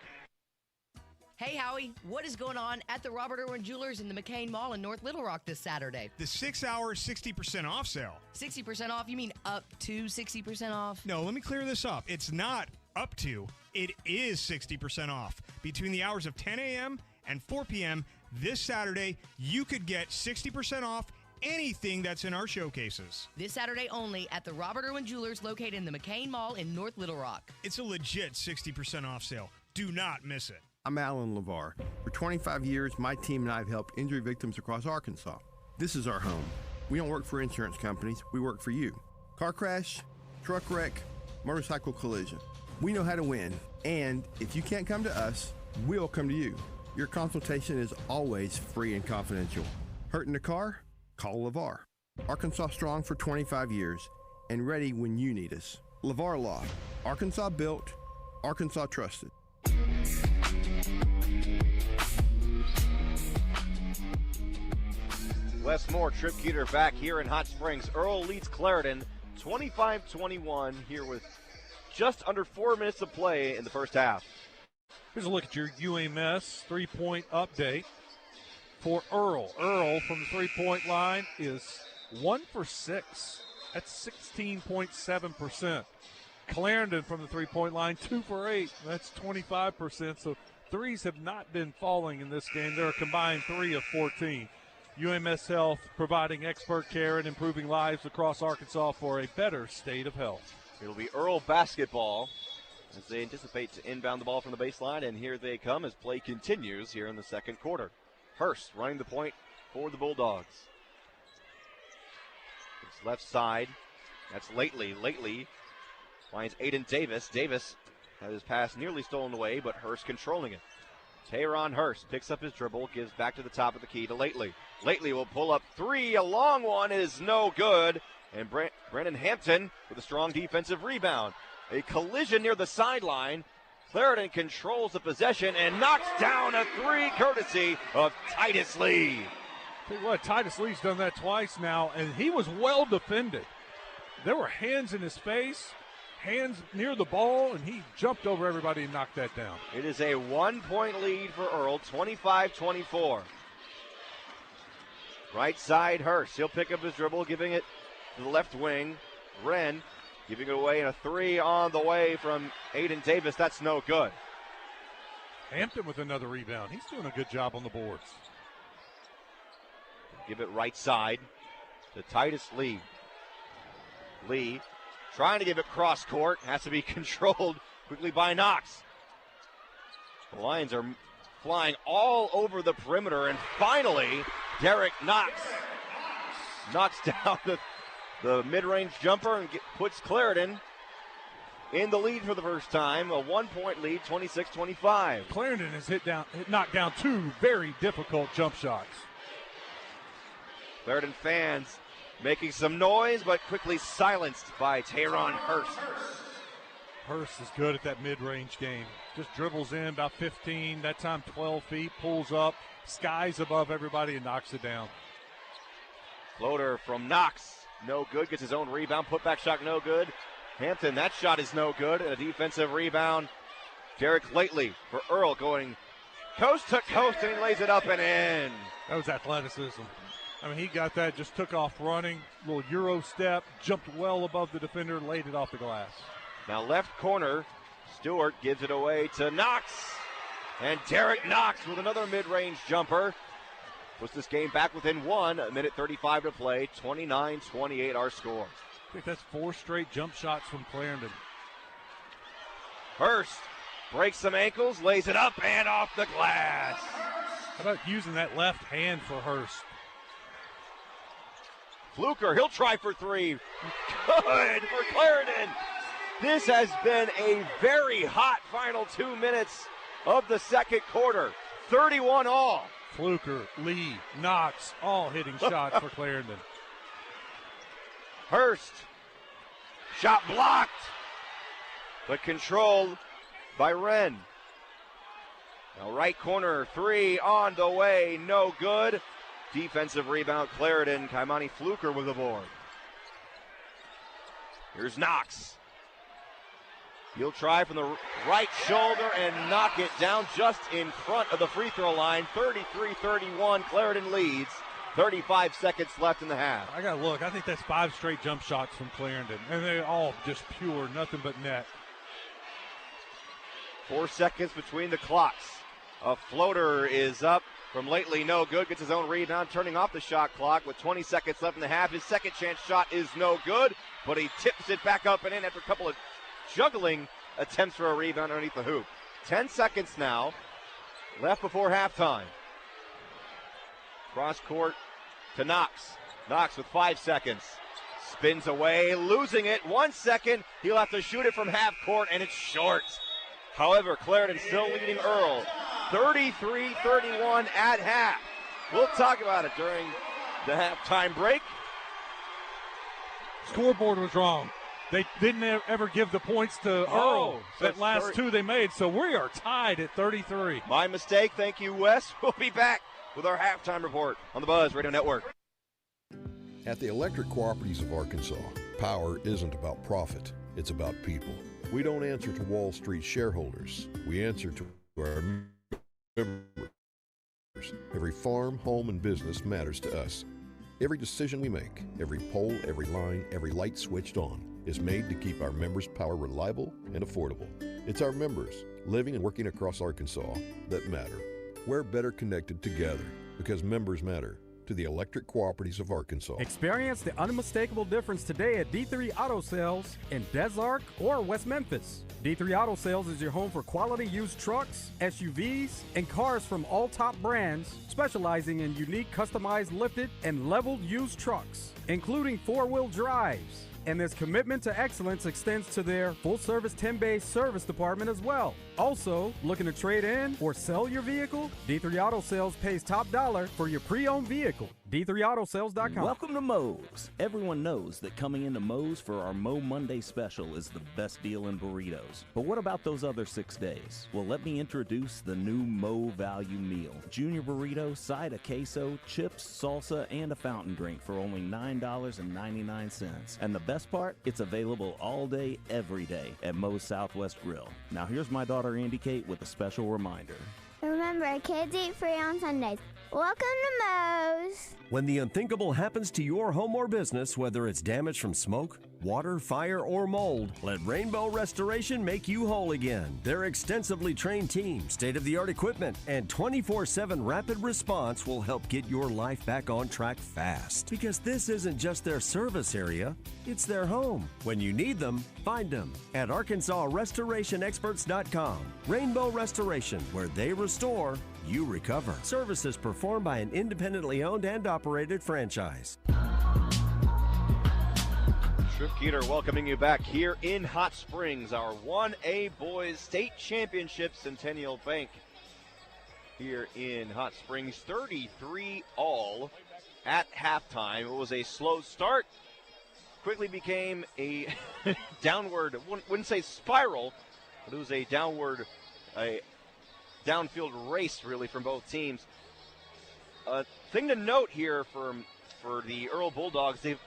Hey, Howie, what is going on at the Robert Irwin Jewelers in the McCain Mall in North Little Rock this Saturday? The 6-hour 60% off sale. 60% off? You mean up to 60% off? No, let me clear this up. It's not up to. It is 60% off. Between the hours of 10 a.m. and 4 p.m. this Saturday, you could get 60% off anything that's in our showcases. This Saturday only at the Robert Irwin Jewelers located in the McCain Mall in North Little Rock. It's a legit 60% off sale. Do not miss it. I'm Alan LeVar. For 25 years, my team and I have helped injury victims across Arkansas. This is our home. We don't work for insurance companies. We work for you. Car crash, truck wreck, motorcycle collision. We know how to win. And if you can't come to us, we'll come to you. Your consultation is always free and confidential. Hurt in the car? Call LeVar. Arkansas strong for 25 years and ready when you need us. LeVar Law. Arkansas built, Arkansas trusted. Wes Moore, Trip Keeter back here in Hot Springs. Earle leads Clarendon 25-21 here with just under 4 minutes to play in the first half. Here's a look at your UMS three-point update for Earle. Earle from the three-point line is 1 for 6. That's 16.7%. Clarendon from the three-point line, 2 for 8. That's 25%. So threes have not been falling in this game. They're a combined 3 of 14. UMS Health providing expert care and improving lives across Arkansas for a better state of health. It'll be Earle basketball as they anticipate to inbound the ball from the baseline, and here they come as play continues here in the second quarter. Hurst running the point for the Bulldogs. It's left side. That's Lately. Lately finds Aiden Davis. Davis had his pass nearly stolen away, but Hurst controlling it. Tayron Hurst picks up his dribble, gives back to the top of the key to Lately. Lately will pull up 3. A long one is no good. And Brandon Hampton with a strong defensive rebound. A collision near the sideline. Clarendon controls the possession and knocks down a 3 courtesy of Titus Lee. Tell you what, Titus Lee's done that twice now, and he was well defended. There were hands in his face, hands near the ball, and he jumped over everybody and knocked that down. It is a 1-point lead for Earle, 25-24. Right side, Hurst. He'll pick up his dribble, giving it to the left wing. Wren giving it away, and a 3 on the way from Aiden Davis. That's no good. Hampton with another rebound. He's doing a good job on the boards. Give it right side to Titus Lee. Lee trying to give it cross court. Has to be controlled quickly by Knox. The Lions are flying all over the perimeter, and finally, Derek Knox knocks down the mid-range jumper and puts Clarendon in the lead for the first time. A 1-point lead, 26-25. Clarendon has knocked down 2 very difficult jump shots. Clarendon fans making some noise, but quickly silenced by Tayron Hurst. Hurst is good at that mid-range game. Just dribbles in about 15, that time 12 feet, pulls up, skies above everybody and knocks it down. Floater from Knox, no good, gets his own rebound, putback shot no good. Hampton, that shot is no good, and a defensive rebound. Derek Lately for Earle going coast to coast, and he lays it up and in. That was athleticism. I mean, he got that, just took off running, little Euro step, jumped well above the defender, laid it off the glass. Now left corner, Stewart gives it away to Knox. And Derek Knox with another mid-range jumper. Puts this game back within 1, a minute 35 to play, 29-28 our score. I think that's 4 straight jump shots from Clarendon. Hurst breaks some ankles, lays it up and off the glass. How about using that left hand for Hurst? Fluker, he'll try for three. Good for Clarendon. This has been a very hot final 2 minutes of the second quarter. 31 all. Fluker, Lee, Knox, all hitting shots for Clarendon. Hurst, shot blocked, but controlled by Wren. Now right corner, three on the way, no good. Defensive rebound, Clarendon. Kaimani Fluker with the board. Here's Knox. He'll try from the right shoulder and knock it down just in front of the free throw line. 33-31, Clarendon leads. 35 seconds left in the half. I got to look. I think that's 5 straight jump shots from Clarendon, and they're all just pure, nothing but net. 4 seconds between the clocks. A floater is up from Lately, no good. Gets his own rebound, turning off the shot clock with 20 seconds left in the half. His second chance shot is no good, but he tips it back up and in after a couple of juggling attempts for a rebound underneath the hoop. 10 seconds now left before halftime. Cross court to Knox. Knox with 5 seconds. Spins away, losing it. 1 second. He'll have to shoot it from half court, and it's short. However, Clarendon still leading Earle. 33-31 at half. We'll talk about it during the halftime break. Scoreboard was wrong. They didn't ever give the points to Earle. That last 2 they made, so we are tied at 33. My mistake. Thank you, Wes. We'll be back with our halftime report on the Buzz Radio Network. At the Electric Cooperatives of Arkansas, power isn't about profit. It's about people. We don't answer to Wall Street shareholders. We answer to our members. Every farm, home, and business matters to us. Every decision we make, every pole, every line, every light switched on is made to keep our members' power reliable and affordable. It's our members, living and working across Arkansas, that matter. We're better connected together because members matter. To the Electric Cooperatives of Arkansas. Experience the unmistakable difference today at D3 Auto Sales in Des Arc or West Memphis. D3 Auto Sales is your home for quality used trucks, SUVs, and cars from all top brands, specializing in unique customized lifted and leveled used trucks, including 4-wheel drives. And this commitment to excellence extends to their full-service 10-bay service department as well. Also, looking to trade in or sell your vehicle? D3 Auto Sales pays top dollar for your pre-owned vehicle. D3AutoSales.com. Welcome to Moe's. Everyone knows that coming into Moe's for our Mo Monday special is the best deal in burritos. But what about those other 6 days? Well, let me introduce the new Mo Value Meal. Junior burrito, side of queso, chips, salsa, and a fountain drink for only $9.99. And the best part, it's available all day, every day at Moe's Southwest Grill. Now here's my daughter Andy Kate with a special reminder. Remember, kids eat free on Sundays. Welcome to Moe's. When the unthinkable happens to your home or business, whether it's damage from smoke, water, fire, or mold, let Rainbow Restoration make you whole again. Their extensively trained team, state-of-the-art equipment, and 24/7 rapid response will help get your life back on track fast. Because this isn't just their service area, it's their home. When you need them, find them at ArkansasRestorationExperts.com. Rainbow Restoration, where they restore, you recover. Services performed by an independently owned and operated franchise. Trip Keeter welcoming you back here in Hot Springs, our 1A Boys State Championship Centennial Bank here in Hot Springs. 33 all at halftime. It was a slow start. Quickly became a downward, wouldn't say spiral, but it was a downfield race really from both teams. A thing to note here for the Earle Bulldogs, they've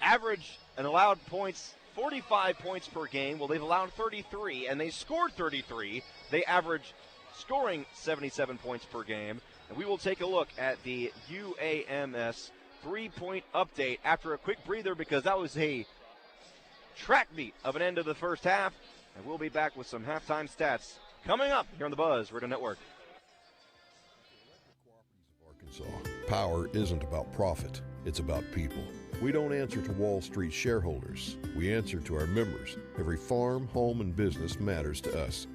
averaged and allowed points, 45 points per game. Well, they've allowed 33, and they scored 33. They average scoring 77 points per game. And we will take a look at the UAMS three-point update after a quick breather because that was a track meet of an end of the first half. And we'll be back with some halftime stats coming up here on the Buzz Radio Network. Power isn't about profit, it's about people. We don't answer to Wall Street shareholders. We answer to our members. Every farm, home, and business matters to us.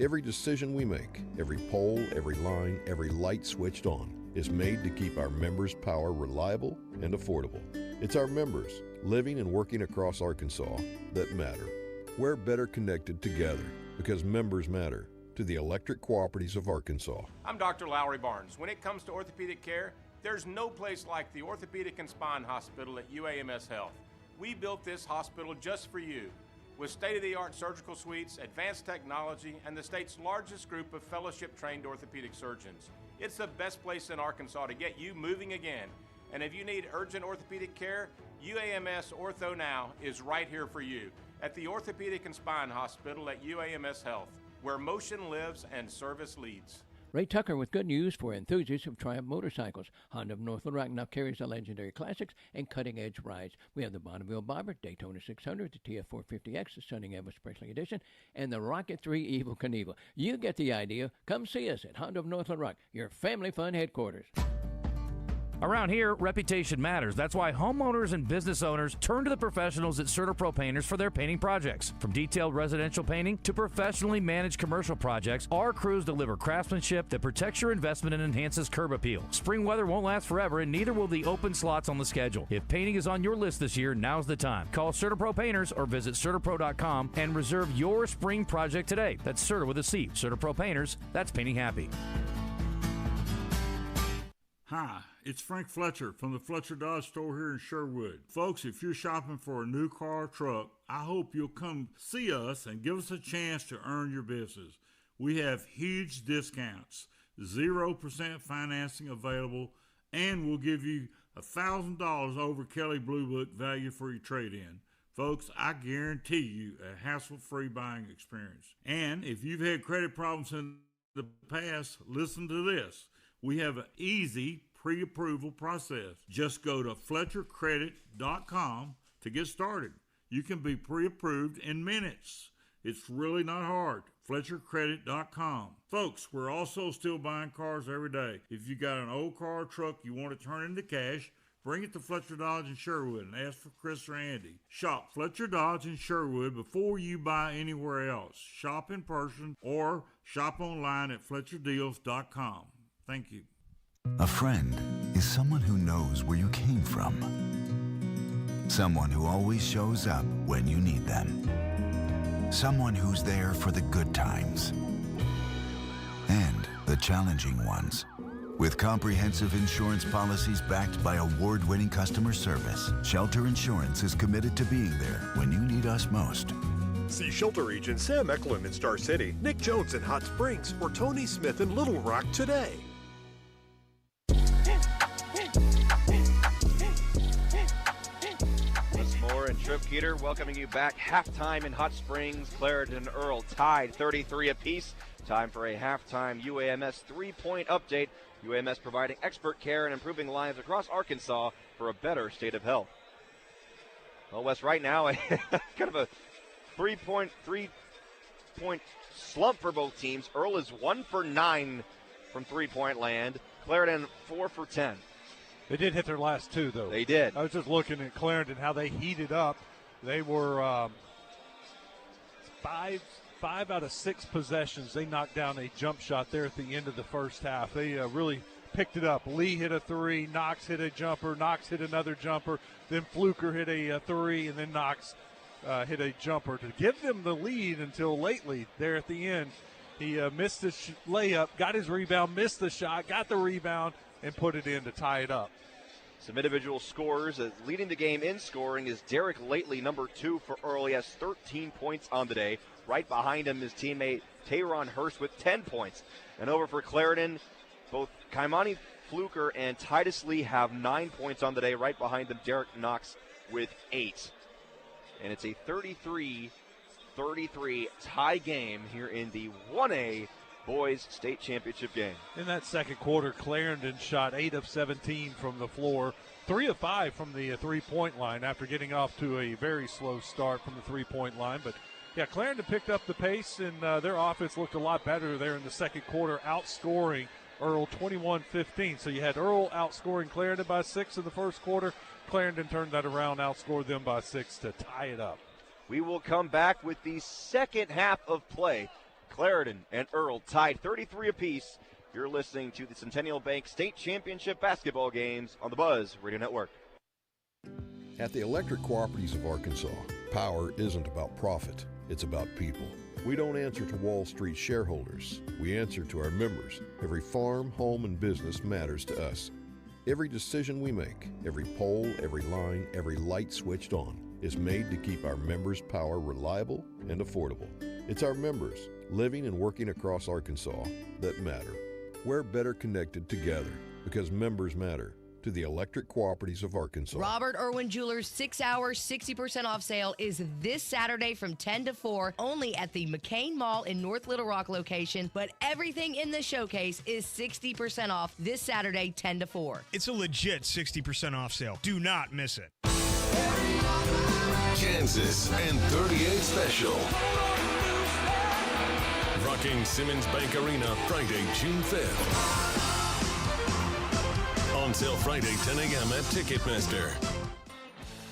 Every decision we make, every pole, every line, every light switched on is made to keep our members' power reliable and affordable. It's our members, living and working across Arkansas, that matter. We're better connected together because members matter to the electric cooperatives of Arkansas. I'm Dr. Lowry Barnes. When it comes to orthopedic care, there's no place like the Orthopedic and Spine Hospital at UAMS Health. We built this hospital just for you. With state-of-the-art surgical suites, advanced technology, and the state's largest group of fellowship-trained orthopedic surgeons. It's the best place in Arkansas to get you moving again. And if you need urgent orthopedic care, UAMS Ortho Now is right here for you at the Orthopedic and Spine Hospital at UAMS Health, where motion lives and service leads. Ray Tucker with good news for enthusiasts of Triumph motorcycles. Honda of North Little Rock now carries the legendary classics and cutting-edge rides. We have the Bonneville Bobber, Daytona 600, the TF450X, the Stunning Ever Special Edition, and the Rocket 3 Evel Knievel. You get the idea. Come see us at Honda of North Little Rock, your family fun headquarters. Around here, reputation matters. That's why homeowners and business owners turn to the professionals at CertaPro Painters for their painting projects. From detailed residential painting to professionally managed commercial projects, our crews deliver craftsmanship that protects your investment and enhances curb appeal. Spring weather won't last forever, and neither will the open slots on the schedule. If painting is on your list this year, now's the time. Call CertaPro Painters or visit CertaPro.com and reserve your spring project today. That's Certa with a C. CertaPro Painters, that's painting happy. Hi, it's Frank Fletcher from the Fletcher Dodge store here in Sherwood. Folks, if you're shopping for a new car or truck, I hope you'll come see us and give us a chance to earn your business. We have huge discounts, 0% financing available, and we'll give you $1,000 over Kelly Blue Book value for your trade-in. Folks, I guarantee you a hassle-free buying experience. And if you've had credit problems in the past, listen to this. We have an easy pre-approval process. Just go to FletcherCredit.com to get started. You can be pre-approved in minutes. It's really not hard. FletcherCredit.com. Folks, we're also still buying cars every day. If you got an old car or truck you want to turn into cash, bring it to Fletcher Dodge in Sherwood and ask for Chris or Andy. Shop Fletcher Dodge in Sherwood before you buy anywhere else. Shop in person or shop online at FletcherDeals.com. Thank you. A friend is someone who knows where you came from. Someone who always shows up when you need them. Someone who's there for the good times and the challenging ones. With comprehensive insurance policies backed by award-winning customer service, Shelter Insurance is committed to being there when you need us most. See Shelter Agent Sam Eklund in Star City, Nick Jones in Hot Springs, or Tony Smith in Little Rock today. And Trip Keeter welcoming you back. Halftime in Hot Springs. Clarendon and Earle tied 33 apiece. Time for a halftime UAMS three-point update. UAMS providing expert care and improving lives across Arkansas for a better state of health. Well, Wes, right now, kind of a three-point slump for both teams. Earle is 1 for 9 from three-point land. Clarendon 4 for 10. They did hit their last two, though. They did. I was just looking at Clarendon, how they heated up. They were five out of 6 possessions. They knocked down a jump shot there at the end of the first half. They really picked it up. Lee hit a 3. Knox hit a jumper. Knox hit another jumper. Then Fluker hit a 3, and then Knox hit a jumper to give them the lead until lately there at the end. He missed the layup, got his rebound, missed the shot, got the rebound, and put it in to tie it up. Some individual scores. Leading the game in scoring is Derek Lately, number 2 for Earle. He has 13 points on the day. Right behind him, his teammate Tayron Hurst with 10 points. And over for Clarendon, both Kaimani Fluker and Titus Lee have 9 points on the day. Right behind them, Derek Knox with 8. And it's a 33-33 tie game here in the 1A Boys State Championship game. In that second quarter, Clarendon shot 8 of 17 from the floor, 3 of 5 from the three-point line after getting off to a very slow start from the three-point line. But, yeah, Clarendon picked up the pace, and their offense looked a lot better there in the second quarter, outscoring Earle 21-15. So you had Earle outscoring Clarendon by 6 in the first quarter. Clarendon turned that around, outscored them by 6 to tie it up. We will come back with the second half of play. Clarendon and Earle tied 33 apiece. You're listening to the Centennial Bank State Championship basketball games on the Buzz Radio Network. At the Electric Cooperatives of Arkansas, power isn't about profit, it's about people. We don't answer to Wall Street shareholders. We answer to our members. Every farm, home, and business matters to us. Every decision we make, every pole, every line, every light switched on is made to keep our members' power reliable and affordable. It's our members, living and working across Arkansas, that matter. We're better connected together because members matter. To the Electric Cooperatives of Arkansas. Robert Irwin Jewelers 6-hour 60% off sale is this Saturday from 10 to 4 only at the McCain Mall in North Little Rock location, but everything in the showcase is 60% off this Saturday 10 to 4. It's a legit 60% off sale. Do not miss it. Kansas and 38 special. Rocking Simmons Bank Arena Friday, June 5th. On sale Friday, 10 a.m. at Ticketmaster.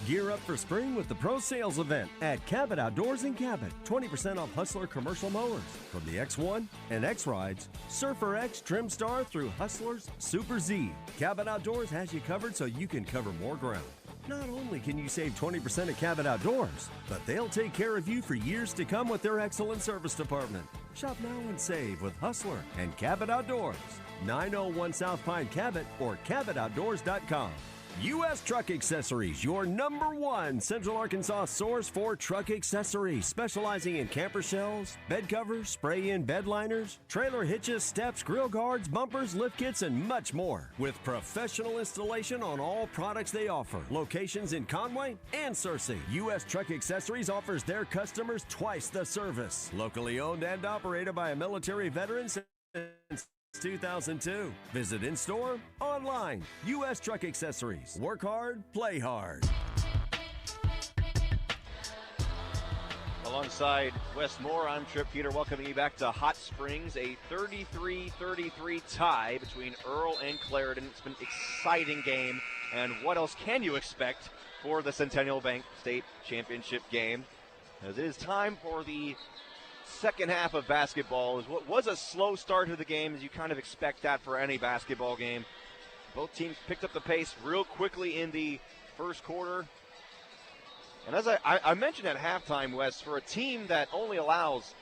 Gear up for spring with the Pro Sales event at Cabot Outdoors in Cabot. 20% off Hustler commercial mowers from the X1 and X-Rides, Surfer X, Trim Star through Hustler's Super Z. Cabot Outdoors has you covered so you can cover more ground. Not only can you save 20% at Cabot Outdoors, but they'll take care of you for years to come with their excellent service department. Shop now and save with Hustler and Cabot Outdoors. 901 South Pine Cabot or CabotOutdoors.com. U.S. Truck Accessories, your #1 Central Arkansas source for truck accessories, specializing in camper shells, bed covers, spray-in bed liners, trailer hitches, steps, grill guards, bumpers, lift kits, and much more. With professional installation on all products they offer. Locations in Conway and Searcy. U.S. Truck Accessories offers their customers twice the service. Locally owned and operated by a military veteran since 2002. Visit in-store, online. U.S. Truck Accessories. Work hard, play hard. Alongside Wes Moore, I'm Trip Peter, welcoming you back to Hot Springs. A 33-33 tie between Earle and Clarendon. It's been an exciting game. And what else can you expect for the Centennial Bank State Championship game? As it is time for the second half of basketball. Is what was a slow start to the game, as you kind of expect that for any basketball game. Both teams picked up the pace real quickly in the first quarter. And as I mentioned at halftime, Wes, for a team that only allows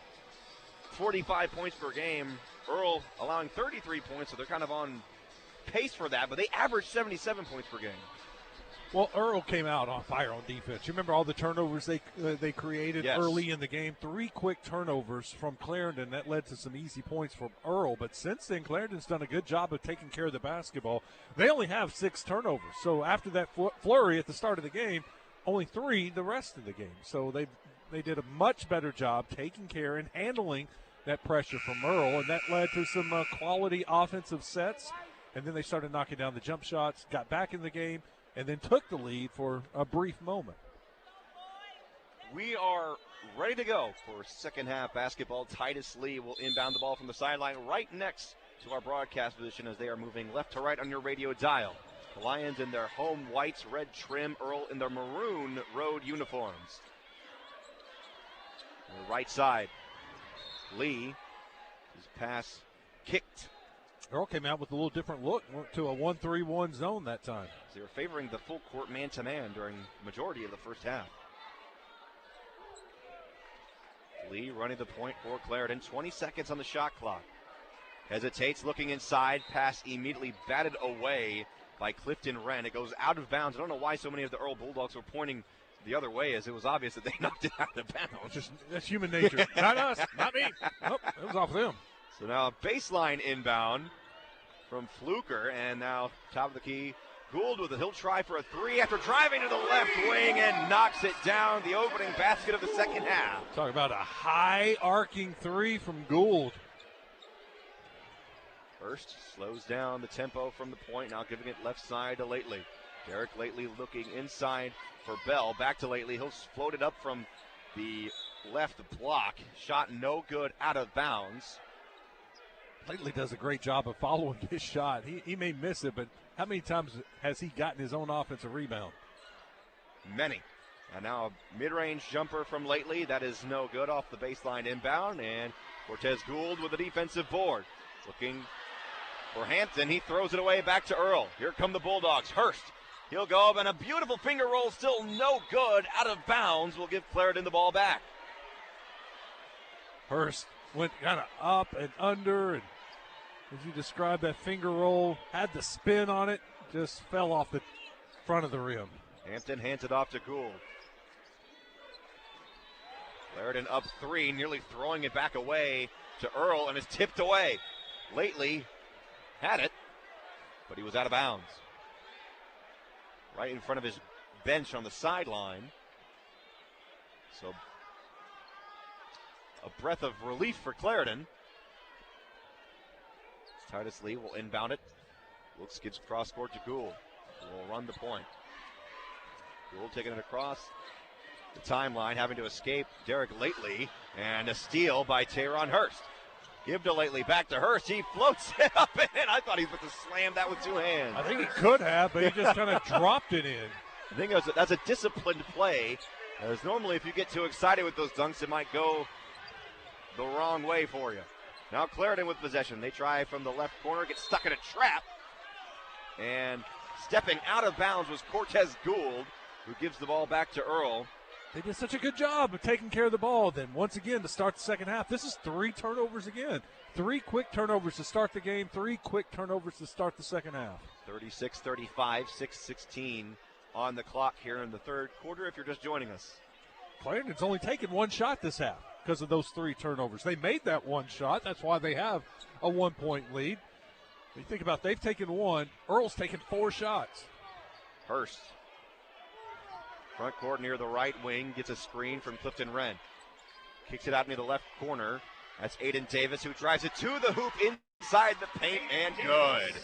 45 points per game, Earle allowing 33 points, so they're kind of on pace for that, but they average 77 points per game. Well, Earle came out on fire on defense. You remember all the turnovers they created early in the game? 3 quick turnovers from Clarendon. That led to some easy points from Earle. But since then, Clarendon's done a good job of taking care of the basketball. They only have 6 turnovers. So after that flurry at the start of the game, only 3 the rest of the game. So they did a much better job taking care and handling that pressure from Earle, and that led to some quality offensive sets. And then they started knocking down the jump shots, got back in the game, and then took the lead for a brief moment. We are ready to go for second half basketball. Titus Lee will inbound the ball from the sideline right next to our broadcast position as they are moving left to right on your radio dial. The Lions in their home whites, red trim, Earle in their maroon road uniforms. On the right side, Lee, his pass kicked. Earle came out with a little different look, went to a 1-3-1 zone that time. They were favoring the full court man-to-man during the majority of the first half. Lee running the point for Clarendon. 20 seconds on the shot clock. Hesitates, looking inside. Pass immediately batted away by Clifton Wren. It goes out of bounds. I don't know why so many of the Earle Bulldogs were pointing the other way, as it was obvious that they knocked it out of bounds. That's human nature. Not us, not me. Nope, it was off them. So now a baseline inbound from Fluker, and now top of the key, Gould with it. He'll try for a 3 after driving to the left wing and knocks it down. The opening basket of the second half. Talk about a high arcing 3 from Gould. First slows down the tempo from the point, now giving it left side to Lately. Derek Lately looking inside for Bell. Back to Lately. He'll float it up from the left block. Shot no good, out of bounds. Lately does a great job of following his shot. He may miss it, but how many times has he gotten his own offensive rebound? Many. And now a mid-range jumper from Lately. That is no good off the baseline inbound. And Cortez Gould with a defensive board. Looking for Hampton. He throws it away back to Earle. Here come the Bulldogs. Hurst. He'll go up, and a beautiful finger roll, still no good. Out of bounds. Will give Clarendon the ball back. Hurst went kind of up and under, and as you described, that finger roll had the spin on it, just fell off the front of the rim. Hampton hands it off to Gould. Clarendon up 3, nearly throwing it back away to Earle, and is tipped away. Lately had it, but he was out of bounds. Right in front of his bench on the sideline. So a breath of relief for Clarendon. Titus Lee will inbound it. Looks, gives cross court to Gould. Will run the point. Gould taking it across the timeline, having to escape Derek Lately, and a steal by Teron Hurst. Give to Lately, back to Hurst. He floats it up and in. I thought he was about to slam that with 2 hands. I think he could have, but he just kind of dropped it in. I think that's a disciplined play. As normally, if you get too excited with those dunks, it might go the wrong way for you. Now Clarendon with possession. They try from the left corner, get stuck in a trap. And stepping out of bounds was Cortez Gould, who gives the ball back to Earle. They did such a good job of taking care of the ball. Then once again, to start the second half, this is 3 turnovers again. 3 quick turnovers to start the game, 3 quick turnovers to start the second half. 36-35, 6:16 on the clock here in the third quarter if you're just joining us. Clarendon's only taken 1 shot this half because of those 3 turnovers. They made that 1 shot. That's why they have a 1-point lead. When you think about it, they've taken 1. Earle's taken 4 shots. Hurst. Front court near the right wing, gets a screen from Clifton Wren. Kicks it out near the left corner. That's Aiden Davis, who drives it to the hoop inside the paint, and good.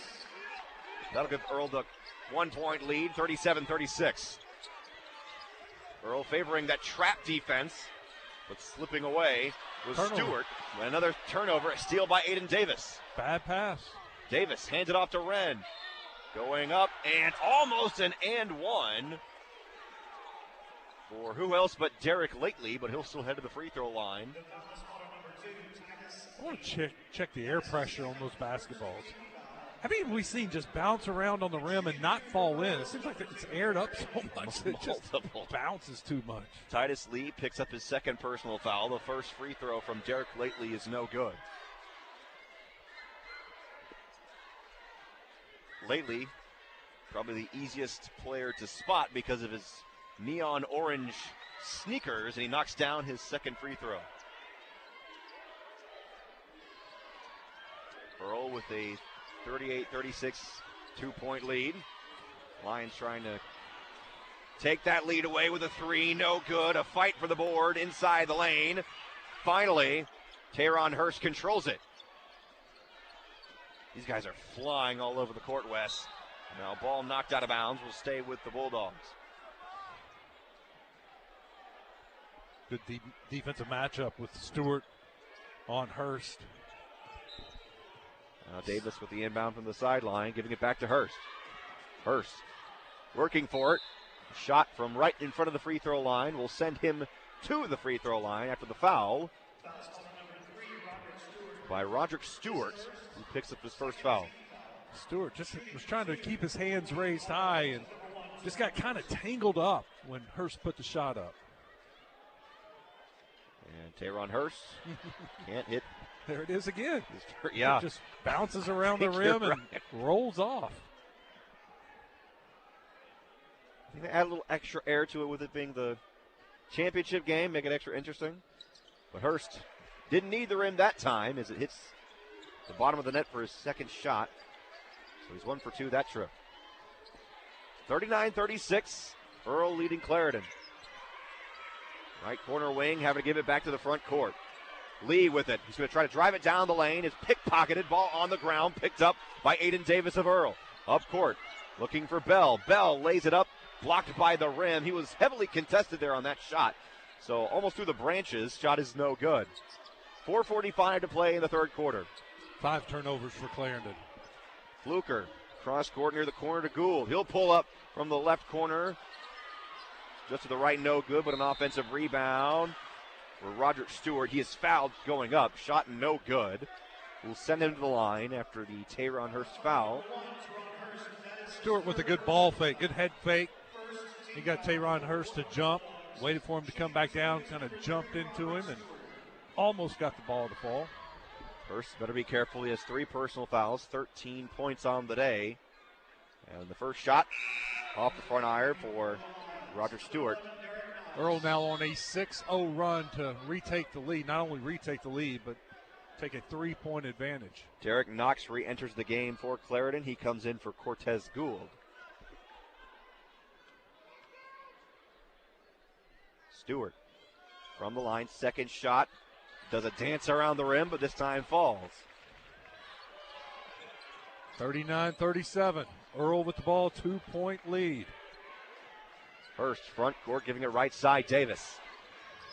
That'll give Earle the 1-point lead, 37-36. Earle favoring that trap defense, but slipping away was Stewart. Another turnover, a steal by Aiden Davis. Bad pass. Davis hands it off to Wren. Going up, and almost an and one for who else but Derek Lately, but he'll still head to the free throw line. I want to check the air pressure on those basketballs. How many have we seen just bounce around on the rim and not fall in? It seems like it's aired up so much. It just bounces too much. Titus Lee picks up his second personal foul. The first free throw from Derek Lately is no good. Lately, probably the easiest player to spot because of his neon orange sneakers, and he knocks down his second free throw. Earle with a 38-36 2-point lead. Lions trying to take that lead away with a 3. No good. A fight for the board inside the lane. Finally, Teron Hurst controls it. These guys are flying all over the court, Wes. Now ball knocked out of bounds. Will stay with the Bulldogs. Good defensive matchup with Stewart on Hurst. Now Davis with the inbound from the sideline, giving it back to Hurst. Hurst working for it. Shot from right in front of the free throw line will send him to the free throw line after the foul by Roderick Stewart, who picks up his first foul. Stewart just was trying to keep his hands raised high and just got kind of tangled up when Hurst put the shot up. And Teron Hurst can't hit. There it is again. Yeah. It just bounces around the rim and rolls off. I think they add a little extra air to it with it being the championship game, make it extra interesting. But Hurst didn't need the rim that time as it hits the bottom of the net for his second shot. So he's 1 for 2 that trip. 39-36, Earle leading Clarendon. Right corner wing, having to give it back to the front court. Lee with it. He's going to try to drive it down the lane. It's pickpocketed. Ball on the ground, picked up by Aiden Davis of Earle. Up court, looking for Bell. Bell lays it up, blocked by the rim. He was heavily contested there on that shot. So almost through the branches. Shot is no good. 4:45 to play in the third quarter. 5 turnovers for Clarendon. Fluker, cross court near the corner to Gould. He'll pull up from the left corner. Just to the right, no good, but an offensive rebound. for Roderick Stewart. He is fouled going up. Shot no good. We'll send him to the line after the Tayron Hurst foul. Stewart with a good ball fake, good head fake. He got Tayron Hurst to jump, waited for him to come back down, kind of jumped into him, and almost got the ball to fall. Hurst better be careful. He has 3 personal fouls, 13 points on the day. And the first shot off the front iron for Roger Stewart. Earle now on a 6-0 run to retake the lead. Not only retake the lead, but take a 3-point advantage. Derek Knox re-enters the game for Clarendon. He comes in for Cortez Gould. Stewart from the line, second shot. Does a dance around the rim, but this time falls. 39-37. Earle with the ball, 2-point lead. Hurst front court, giving it right side. Davis.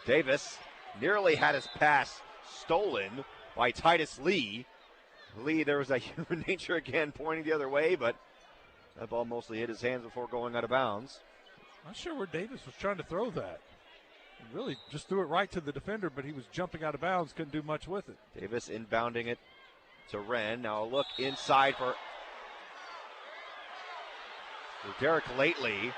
Davis nearly had his pass stolen by Titus Lee. Lee, there was a human nature again pointing the other way, but that ball mostly hit his hands before going out of bounds. Not sure where Davis was trying to throw that. He really just threw it right to the defender, but he was jumping out of bounds, couldn't do much with it. Davis inbounding it to Wren. Now a look inside for Derek Lately.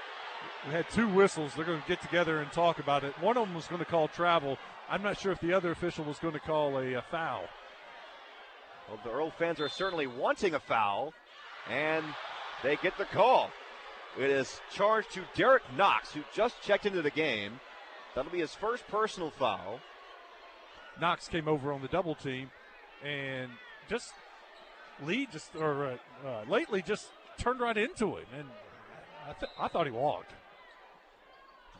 We had 2 whistles. They're going to get together and talk about it. One of them was going to call travel. I'm not sure if the other official was going to call a foul. Well, the Earle fans are certainly wanting a foul, and they get the call. It is charged to Derek Knox, who just checked into the game. That'll be his first personal foul. Knox came over on the double team, and Lately just turned right into it, and I thought he walked.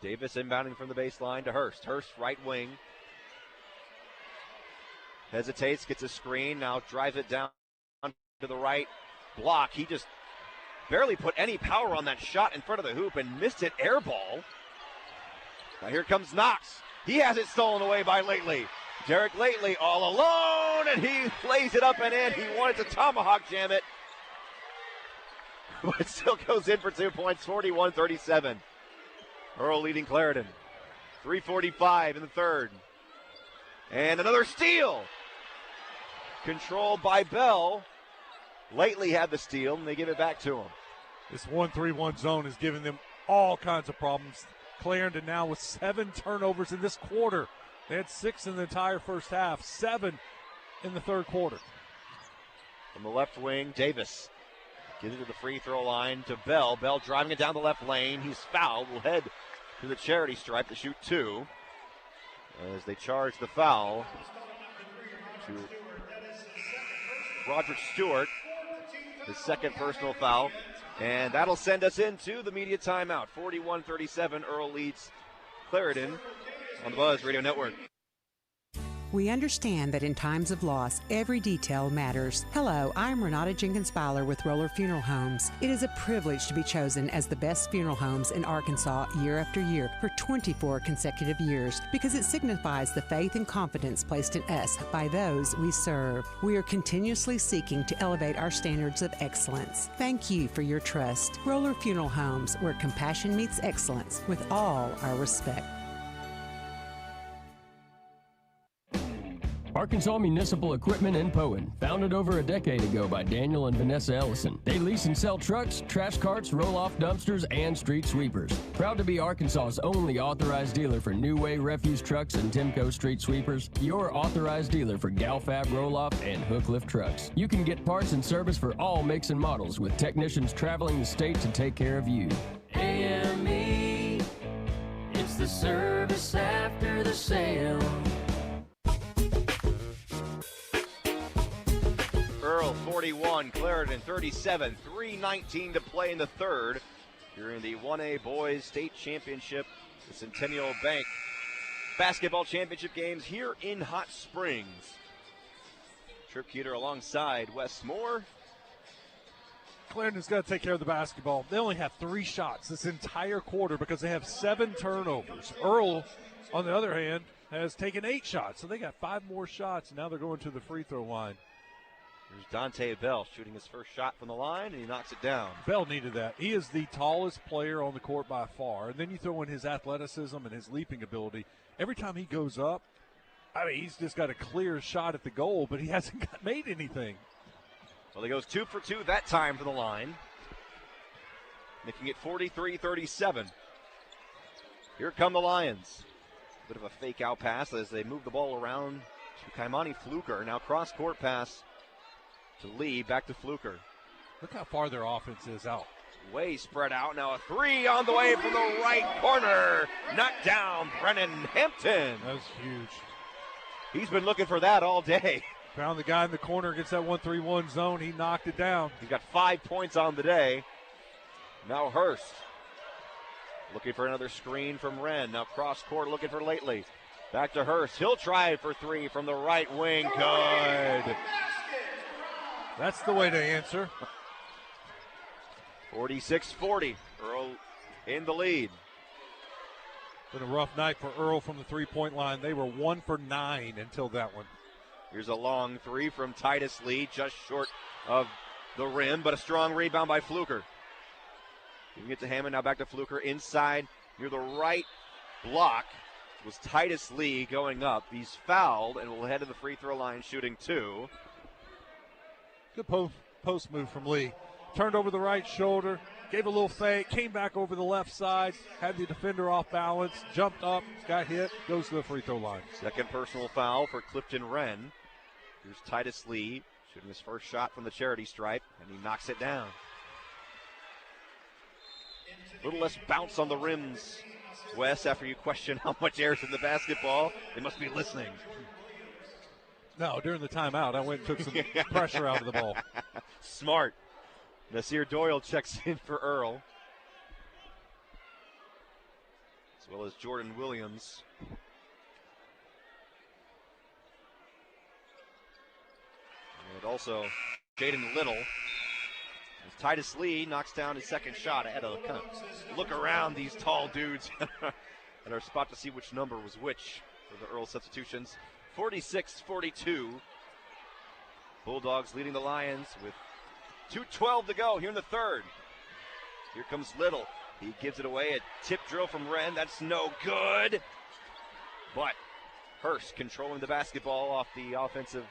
Davis inbounding from the baseline to Hurst. Hurst right wing. Hesitates, gets a screen, now drives it down to the right block. He just barely put any power on that shot in front of the hoop and missed it air ball. Now here comes Knox. He has it stolen away by Lately. Derek Lately all alone, and he lays it up and in. He wanted to tomahawk jam it, but it still goes in for 2 points, 41-37. Earle leading Clarendon. 3:45 in the third. And another steal. Controlled by Bell. Lately had the steal, and they give it back to him. This 1-3-1 zone is giving them all kinds of problems. Clarendon now with 7 turnovers in this quarter. They had 6 in the entire first half, 7 in the third quarter. From the left wing, Davis gives it to the free throw line to Bell. Bell driving it down the left lane. He's fouled. Will head to the charity stripe to shoot 2. As they charge the foul to Roderick Stewart, his second personal foul. And that'll send us into the media timeout. 41-37, Earle leads Clarendon on the Buzz Radio Network. We understand that in times of loss, every detail matters. Hello, I'm Renata Jenkins-Fowler with Roller Funeral Homes. It is a privilege to be chosen as the best funeral homes in Arkansas year after year for 24 consecutive years because it signifies the faith and confidence placed in us by those we serve. We are continuously seeking to elevate our standards of excellence. Thank you for your trust. Roller Funeral Homes, where compassion meets excellence with all our respect. Arkansas Municipal Equipment in Poen, founded over a decade ago by Daniel and Vanessa Ellison. They lease and sell trucks, trash carts, roll-off dumpsters, and street sweepers. Proud to be Arkansas's only authorized dealer for New Way refuse trucks and Timco street sweepers. Your authorized dealer for Galfab roll-off and hook lift trucks. You can get parts and service for all makes and models with technicians traveling the state to take care of you. AME, it's the service after the sale. Earle 41, Clarendon 37, 3:19 to play in the third. Here in the 1A Boys State Championship, the Centennial Bank Basketball Championship games here in Hot Springs. Trip Keeter alongside Wes Moore. Clarendon's got to take care of the basketball. They only have 3 shots this entire quarter because they have 7 turnovers. Earle, on the other hand, has taken 8 shots, so they got 5 more shots, and now they're going to the free throw line. There's Dante Bell shooting his first shot from the line, and he knocks it down. Bell needed that. He is the tallest player on the court by far, and then you throw in his athleticism and his leaping ability. Every time he goes up, I mean, he's just got a clear shot at the goal, but he hasn't made anything. Well, he goes 2 for 2 that time for the line, making it 43-37. Here come the Lions. Bit of a fake out pass as they move the ball around to Kaimani Fluker. Now cross-court pass to Lee, back to Fluker. Look how far their offense is out. Way spread out. Now a three on the way from the right corner. Knocked down Brennan Hampton. That was huge. He's been looking for that all day. Found the guy in the corner against that 1-3-1 zone. He knocked it down. He's got 5 points on the day. Now Hurst looking for another screen from Wren. Now cross court looking for Lately. Back to Hurst. He'll try for 3 from the right wing. Good. That's the way to answer. 46-40. Earle in the lead. Been a rough night for Earle from the three-point line. They were 1 for 9 until that one. Here's a long 3 from Titus Lee, just short of the rim, but a strong rebound by Fluker. You can get to Hammond, now back to Fluker. Inside, near the right block, was Titus Lee going up. He's fouled and will head to the free throw line shooting 2. Good post move from Lee. Turned over the right shoulder, gave a little fake, came back over the left side, had the defender off balance, jumped up, got hit, goes to the free throw line. Second personal foul for Clifton Wren. Here's Titus Lee shooting his first shot from the charity stripe, and he knocks it down. A little less bounce on the rims, Wes, after you question how much air is in the basketball. They must be listening. No, during the timeout, I went and took some pressure out of the ball. Smart. Nasir Doyle checks in for Earle, as well as Jordan Williams. And also Jaden Little. As Titus Lee knocks down his second shot. I had to kind of look around these tall dudes at our spot to see which number was which for the Earle substitutions. 46-42. Bulldogs leading the Lions with 2:12 to go here in the third. Here comes Little. He gives it away. A tip drill from Wren. That's no good. But Hurst controlling the basketball off the offensive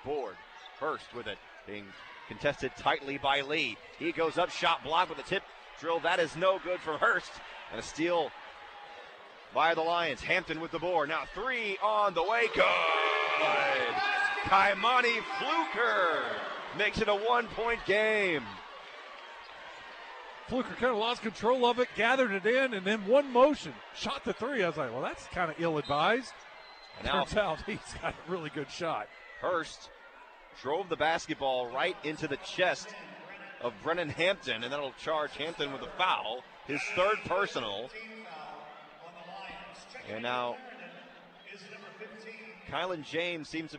board. Hurst with it being contested tightly by Lee. He goes up, shot blocked with a tip drill. That is no good from Hurst. And a steal by the Lions. Hampton with the board. Now 3 on the way. Good. Kaimani Fluker makes it a 1-point game. Fluker kind of lost control of it, gathered it in, and then one motion, shot the 3. I was like, well, that's kind of ill-advised. Turns out he's got a really good shot. Hurst drove the basketball right into the chest of Brennan Hampton, and that'll charge Hampton with a foul, his third personal. And now Kylan James seems to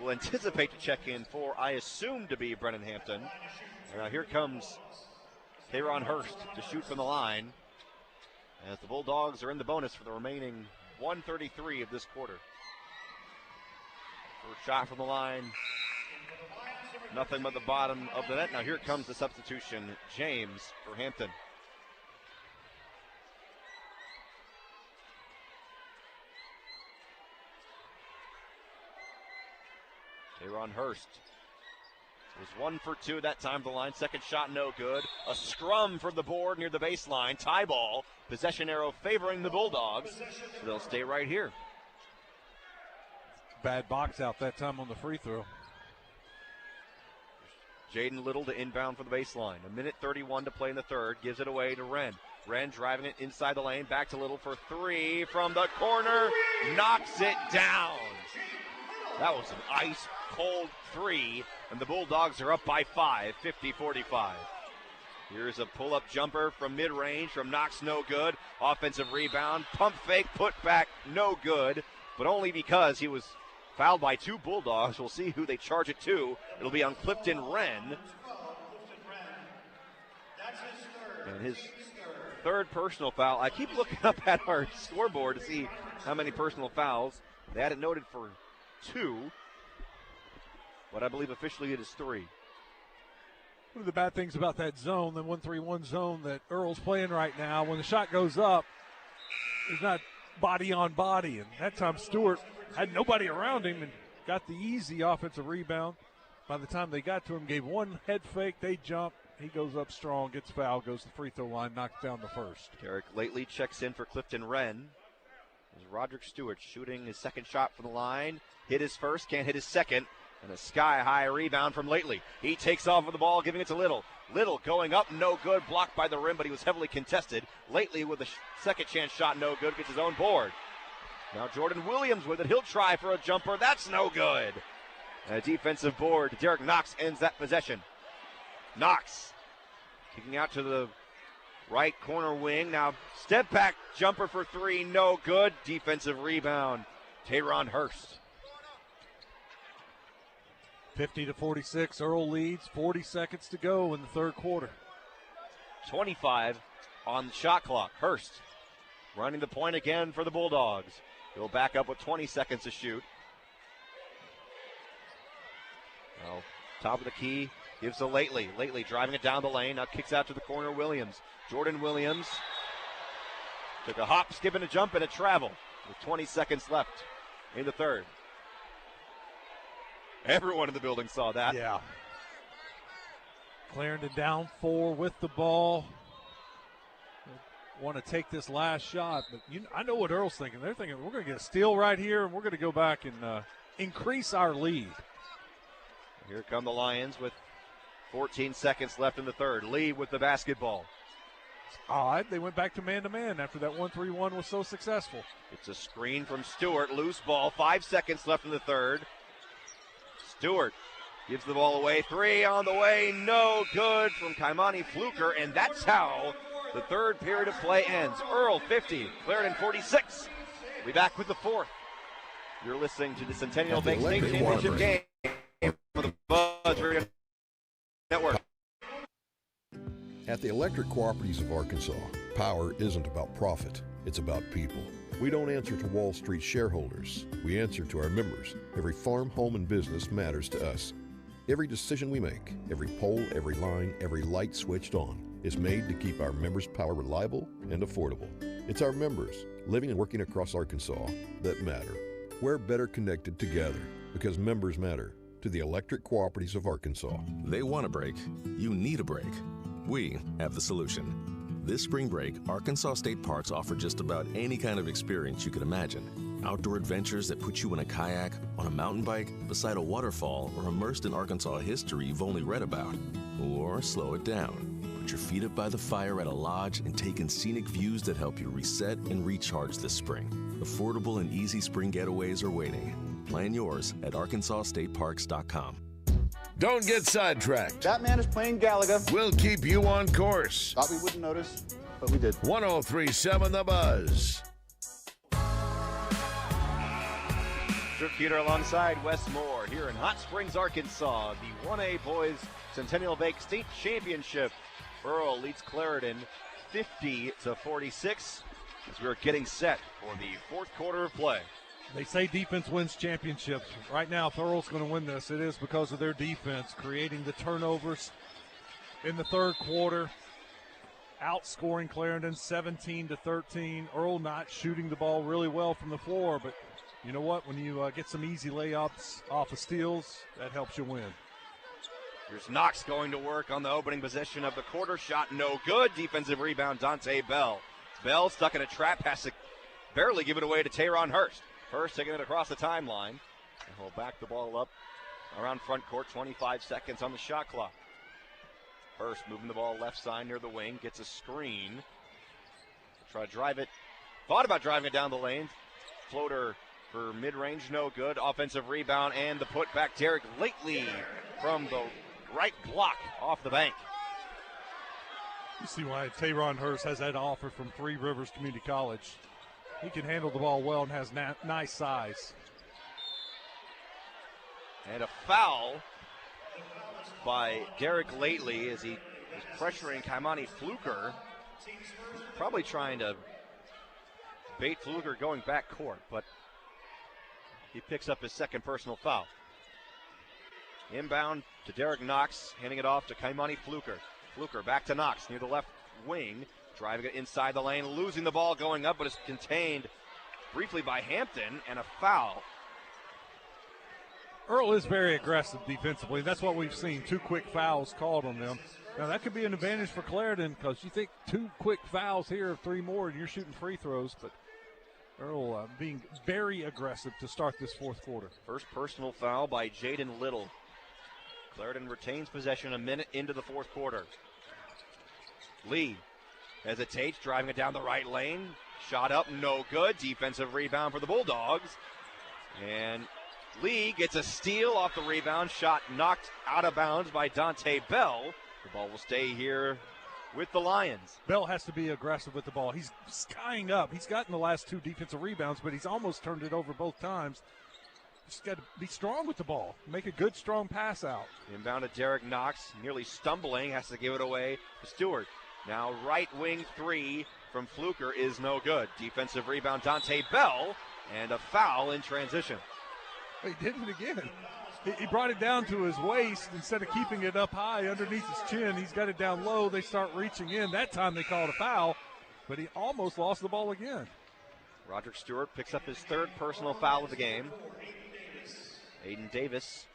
will anticipate to check in for, I assume to be, Brennan Hampton. And now here comes Kayron Hurst to shoot from the line as the Bulldogs are in the bonus for the remaining 1:33 of this quarter. First shot from the line. Nothing but the bottom of the net. Now here comes the substitution, James for Hampton. Kayron Hurst was 1 for 2 that time for the line. Second shot no good. A scrum from the board near the baseline. Tie ball. Possession arrow favoring the Bulldogs. So they'll stay right here. Bad box out that time on the free throw. Jaden Little to inbound for the baseline. 1:31 to play in the third. Gives it away to Wren. Wren driving it inside the lane. Back to Little for 3 from the corner. Knocks it down. That was an ice-cold 3, and the Bulldogs are up by 5, 50-45. Here's a pull-up jumper from mid-range from Knox, no good. Offensive rebound, pump fake, put back, no good, but only because he was fouled by 2 Bulldogs. We'll see who they charge it to. It'll be on Clifton Wren. And his third personal foul. I keep looking up at our scoreboard to see how many personal fouls. They had it noted for 2, but I believe officially it is 3. One of the bad things about that zone, the 1-3-1 zone that Earle's playing right now, when the shot goes up, there's not body on body, and that time Stewart had nobody around him and got the easy offensive rebound. By the time they got to him, gave one head fake, they jump. He goes up strong, gets fouled, goes to the free throw line, knocks down the first. Derek Lately checks in for Clifton Wren. There's Roderick Stewart shooting his second shot from the line. Hit his first, can't hit his second. And a sky-high rebound from Lately. He takes off with the ball, giving it to Little. Little going up, no good. Blocked by the rim, but he was heavily contested. Lately with a second chance shot, no good. Gets his own board. Now Jordan Williams with it. He'll try for a jumper. That's no good. And a defensive board. Derek Knox ends that possession. Knox kicking out to the right corner wing. Now step back jumper for three. No good. Defensive rebound. Tayron Hurst. 50-46, Earle leads, 40 seconds to go in the third quarter. 25 on the shot clock. Hurst running the point again for the Bulldogs. He'll back up with 20 seconds to shoot. Now, top of the key, gives to Lately. Lately driving it down the lane, now kicks out to the corner, Williams. Jordan Williams took a hop, skip, and a jump, and a travel with 20 seconds left in the third. Everyone in the building saw that. Yeah. Clarendon down 4 with the ball. Want to take this last shot, but I know what Earle's thinking. They're thinking we're going to get a steal right here, and we're going to go back and increase our lead. Here come the Lions with 14 seconds left in the third. Lee with the basketball. It's odd. They went back to man-to-man after that 1-3-1 was so successful. It's a screen from Stewart. Loose ball. 5 seconds left in the third. Stewart gives the ball away. 3 on the way. No good from Kaimani Fluker, and that's how the third period of play ends. Earle 50, Clarendon 46. We'll be back with the fourth. You're listening to the Centennial Bank State Championship game for the Buzz Radio Network. At the Electric Cooperatives of Arkansas, power isn't about profit, it's about people. We don't answer to Wall Street shareholders. We answer to our members. Every farm, home, and business matters to us. Every decision we make, every pole, every line, every light switched on is made to keep our members' power reliable and affordable. It's our members, living and working across Arkansas, that matter. We're better connected together because members matter to the Electric Cooperatives of Arkansas. They want a break. You need a break. We have the solution. This spring break, Arkansas State Parks offer just about any kind of experience you could imagine. Outdoor adventures that put you in a kayak, on a mountain bike, beside a waterfall, or immersed in Arkansas history you've only read about. Or slow it down. Put your feet up by the fire at a lodge and take in scenic views that help you reset and recharge this spring. Affordable and easy spring getaways are waiting. Plan yours at arkansasstateparks.com. Don't get sidetracked. That man is playing Galaga. We'll keep you on course. Thought we wouldn't notice, but we did. 103.7 The Buzz. Dirk Peter alongside Wes Moore here in Hot Springs, Arkansas. The 1A Boys Centennial Bank State Championship. Earle leads Clarendon 50-46 as we're getting set for the fourth quarter of play. They say defense wins championships. Right now, if Earle's going to win this, it is because of their defense, creating the turnovers in the third quarter, outscoring Clarendon 17-13. Earle not shooting the ball really well from the floor, but you know what? When you get some easy layups off of steals, that helps you win. Here's Knox going to work on the opening possession of the quarter. Shot no good. Defensive rebound, Dante Bell. Bell stuck in a trap, has to barely give it away to Tayron Hurst. Hurst taking it across the timeline. And he'll back the ball up around front court. 25 seconds on the shot clock. Hurst moving the ball left side near the wing. Gets a screen. Try to drive it. Thought about driving it down the lane. Floater for mid-range, no good. Offensive rebound and the putback. Derek Lately from the right block off the bank. You see why Tayron Hurst has that offer from Three Rivers Community College. He can handle the ball well and has nice size. And a foul by Derek Lately as he is pressuring Kaimani Fluker. Probably trying to bait Fluker going back court, but he picks up his second personal foul. Inbound to Derek Knox, handing it off to Kaimani Fluker. Fluker back to Knox near the left wing. Driving it inside the lane, losing the ball going up, but it's contained briefly by Hampton, and a foul. Earle is very aggressive defensively. That's what we've seen, 2 quick fouls called on them. Now, that could be an advantage for Clarendon because you think 2 quick fouls here, 3 more, and you're shooting free throws. But Earle being very aggressive to start this fourth quarter. First personal foul by Jaden Little. Clarendon retains possession a minute into the fourth quarter. Lee hesitates, driving it down the right lane. Shot up, no good. Defensive rebound for the Bulldogs. And Lee gets a steal off the rebound. Shot knocked out of bounds by Dante Bell. The ball will stay here with the Lions. Bell has to be aggressive with the ball. He's skying up. He's gotten the last 2 defensive rebounds, but he's almost turned it over both times. Just got to be strong with the ball. Make a good, strong pass out. Inbound to Derek Knox, nearly stumbling, has to give it away to Stewart. Now right wing 3 from Fluker is no good. Defensive rebound, Dante Bell, and a foul in transition. He did it again. He brought it down to his waist instead of keeping it up high underneath his chin. He's got it down low. They start reaching in. That time they called a foul, but he almost lost the ball again. Roderick Stewart picks up his 3rd personal foul of the game. Aiden Davis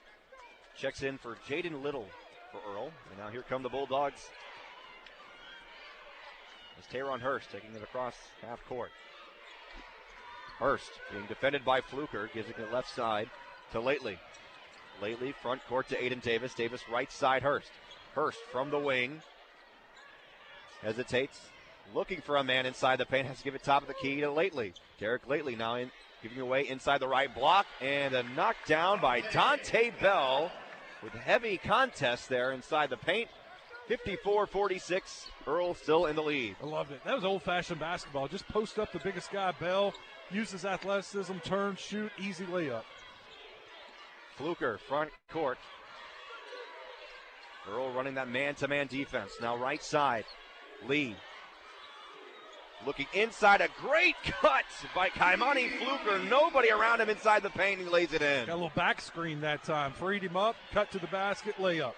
checks in for Jaden Little for Earle. And now here come the Bulldogs. It's Tayron Hurst taking it across half court. Hurst being defended by Fluker, gives it to the left side to Lately. Lately, front court to Aiden Davis. Davis right side, Hurst. Hurst from the wing. Hesitates. Looking for a man inside the paint. Has to give it top of the key to Lately. Derek Lately now giving away inside the right block. And a knockdown by Dante Bell with heavy contest there inside the paint. 54-46. Earle still in the lead. I loved it. That was old-fashioned basketball. Just post up the biggest guy, Bell. Use his athleticism, turn, shoot, easy layup. Fluker, front court. Earle running that man-to-man defense. Now right side, Lee. Looking inside, a great cut by Kaimani Fluker. Nobody around him inside the paint, he lays it in. Got a little back screen that time. Freed him up, cut to the basket, layup.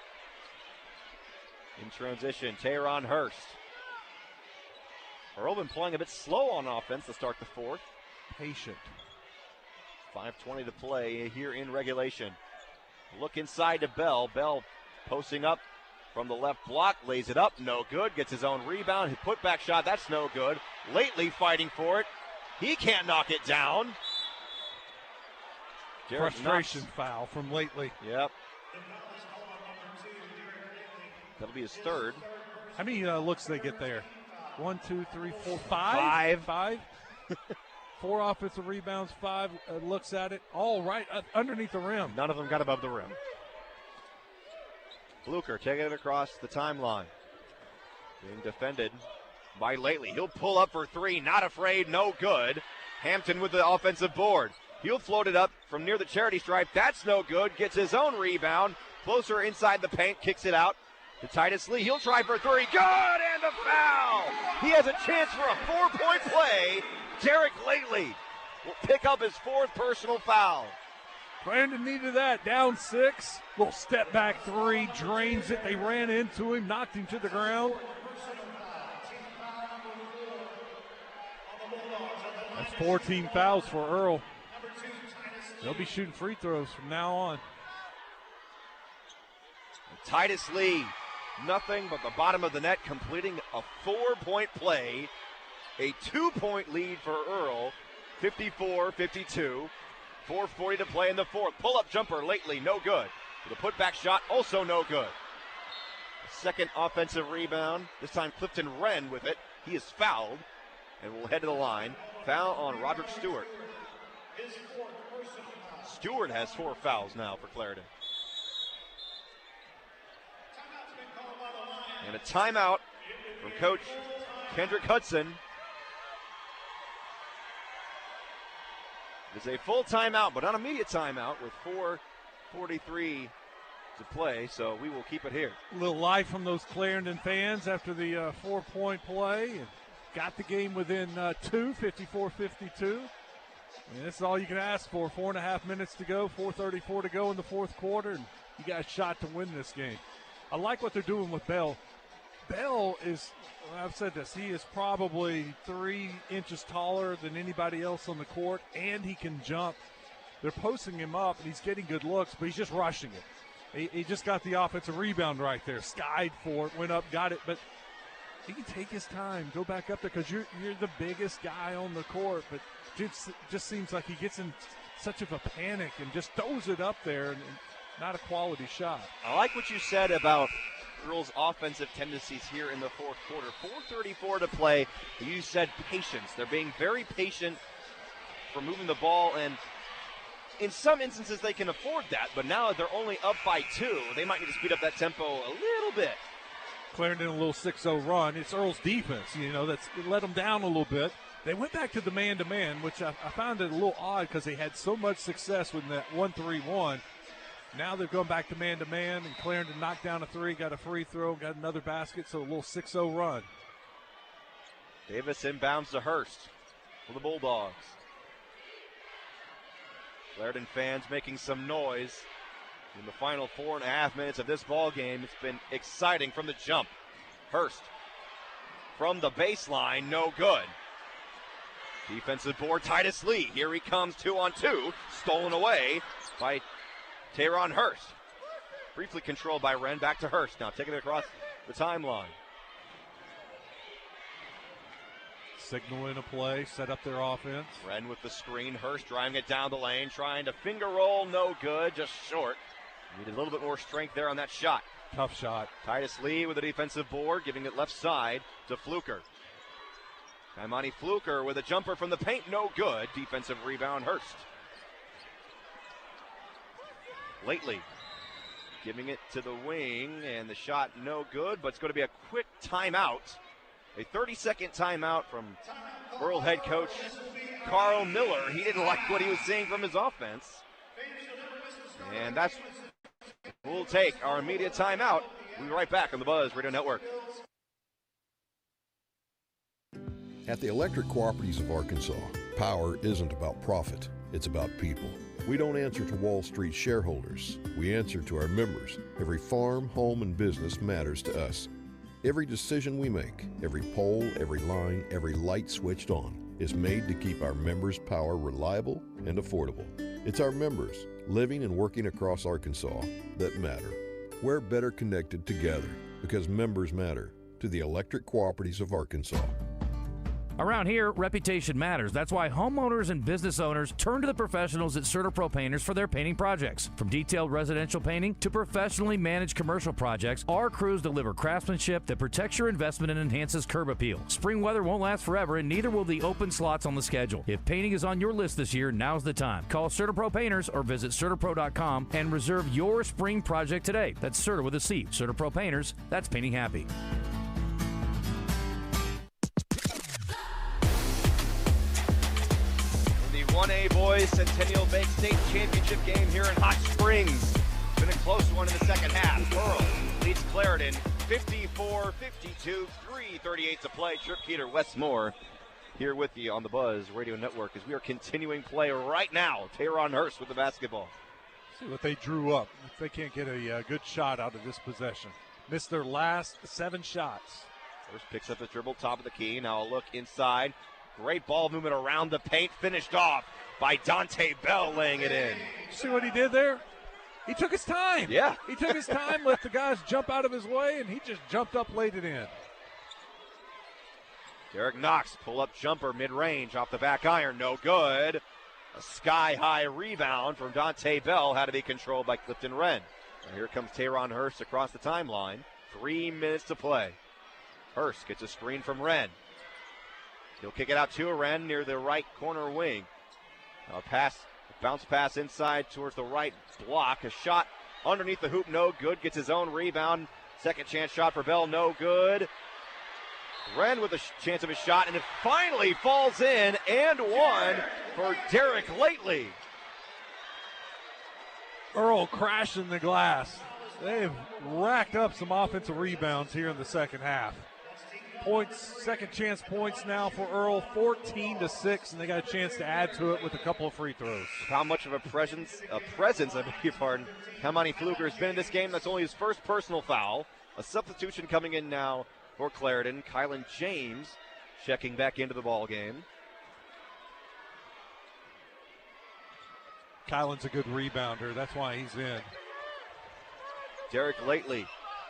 In transition, Tayron Hurst. Earle been playing a bit slow on offense to start the fourth. Patient. 5:20 to play here in regulation. Look inside to Bell. Bell posting up from the left block, lays it up, no good. Gets his own rebound. His putback shot, that's no good. Lately fighting for it. He can't knock it down. Frustration foul from Lately. Yep. That'll be his 3rd. How many looks they get there? 1, 2, 3, 4, 5? 5. 4 offensive rebounds, 5 looks at it. All right underneath the rim. None of them got above the rim. Fluker taking it across the timeline. Being defended by Lately. He'll pull up for 3. Not afraid. No good. Hampton with the offensive board. He'll float it up from near the charity stripe. That's no good. Gets his own rebound. Closer inside the paint. Kicks it out to Titus Lee. He'll try for 3. Good! And the foul! He has a chance for a 4-point play. Derek Lately will pick up his 4th personal foul. Clarendon needed that. Down 6. Little step back 3. Drains it. They ran into him. Knocked him to the ground. That's 14 fouls for Earle. They'll be shooting free throws from now on. Titus Lee, nothing but the bottom of the net, completing a 4-point play. A 2-point lead for Earle, 54-52. 4:40 to play in the fourth. Pull-up jumper lately, no good. The putback shot, also no good. Second offensive rebound. This time Clifton Wren with it. He is fouled and will head to the line. Foul on Roderick Stewart. Stewart has 4 fouls now for Clarendon. And a timeout from Coach Kendrick Hudson. It's a full timeout, but not an immediate timeout with 4:43 to play, so we will keep it here. A little live from those Clarendon fans after the 4-point play. And got the game within 2, 54-52. And this is all you can ask for. 4.5 minutes to go, 4:34 to go in the fourth quarter, and you got a shot to win this game. I like what they're doing with Bell. Bell is, I've said this, he is probably 3 inches taller than anybody else on the court, and he can jump. They're posting him up, and he's getting good looks, but he's just rushing it. He just got the offensive rebound right there, skied for it, went up, got it, but he can take his time, go back up there, because you're the biggest guy on the court, but it just seems like he gets in such of a panic and just throws it up there, and not a quality shot. I like what you said about Earle's offensive tendencies here in the fourth quarter. 4:34 to play. You said patience. They're being very patient for moving the ball, and in some instances they can afford that, but now they're only up by 2. They might need to speed up that tempo a little bit. Clarendon, a little 6-0 run. It's Earle's defense, that's let them down a little bit. They went back to the man-to-man, which I found it a little odd because they had so much success with that 1-3-1. Now they're going back to man-to-man, and Clarendon knocked down a 3, got a free throw, got another basket, so a little 6-0 run. Davis inbounds to Hurst for the Bulldogs. Clarendon fans making some noise in the final 4.5 minutes of this ball game. It's been exciting from the jump. Hurst from the baseline, no good. Defensive board, Titus Lee. Here he comes, 2-on-2, stolen away by Teron Hurst. Briefly controlled by Wren, back to Hurst now, taking it across the timeline. Signal in a play, set up their offense. Wren with the screen, Hurst driving it down the lane, trying to finger roll, no good, just short. Needed a little bit more strength there on that shot. Tough shot. Titus Lee with the defensive board, giving it left side to Fluker. Imani Fluker with a jumper from the paint, no good. Defensive rebound, Hurst. Lately, giving it to the wing, and the shot no good, but it's going to be a quick timeout. A 30-second timeout from Earle head coach Carl Miller. He didn't like what he was seeing from his offense. And that's, we'll take our immediate timeout. We'll be right back on the Buzz Radio Network. At the Electric Cooperatives of Arkansas, power isn't about profit, it's about people. We don't answer to Wall Street shareholders. We answer to our members. Every farm, home, and business matters to us. Every decision we make, every pole, every line, every light switched on is made to keep our members' power reliable and affordable. It's our members, living and working across Arkansas, that matter. We're better connected together because members matter to the Electric Cooperatives of Arkansas. Around here, reputation matters. That's why homeowners and business owners turn to the professionals at CertaPro Painters for their painting projects. From detailed residential painting to professionally managed commercial projects, our crews deliver craftsmanship that protects your investment and enhances curb appeal. Spring weather won't last forever, and neither will the open slots on the schedule. If painting is on your list this year, now's the time. Call CertaPro Painters or visit CertaPro.com and reserve your spring project today. That's Certa with a C. CertaPro Painters, that's painting happy. The 1A Boys Centennial Bank State Championship game here in Hot Springs. Been a close one in the second half. Earle leads Clarendon 54-52, 3:38 to play. Trip Keeter, Wes Moore here with you on the Buzz Radio Network as we are continuing play right now. Teron Hurst with the basketball. See what they drew up. If they can't get a good shot out of this possession. Missed their last 7 shots. Hurst picks up the dribble, top of the key. Now a look inside. Great ball movement around the paint, finished off by Dante Bell, laying it in. See what he did there? He took his time. Yeah. He took his time, let the guys jump out of his way, and he just jumped up, laid it in. Derek Knox, pull-up jumper, mid-range, off the back iron, no good. A sky-high rebound from Dante Bell had to be controlled by Clifton Wren. And here comes Teron Hurst across the timeline. 3 minutes to play. Hurst gets a screen from Wren. He'll kick it out to Wren near the right corner wing. A bounce pass inside towards the right block. A shot underneath the hoop, no good. Gets his own rebound. Second chance shot for Bell, no good. Wren with a chance of a shot, and it finally falls in, and one for Derek Lately. Earle crashing the glass. They've racked up some offensive rebounds here in the second half. Points, second chance points now for Earle, 14-6, and they got a chance to add to it with a couple of free throws. How much of a presence, I beg your pardon, Imani Fluker has been in this game. That's only his first personal foul. A substitution coming in now for Clarendon. Kylan James checking back into the ball game. Kylan's a good rebounder. That's why he's in. Derek Lately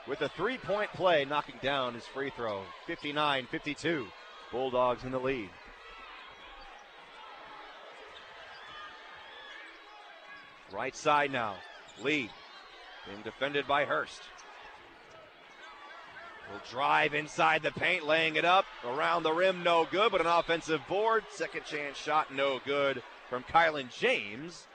with a three-point play, knocking down his free throw. 59-52. Bulldogs in the lead. Right side now. Lee being defended by Hurst. Will drive inside the paint, laying it up. Around the rim, no good, but an offensive board. Second chance shot, no good from Kylan James.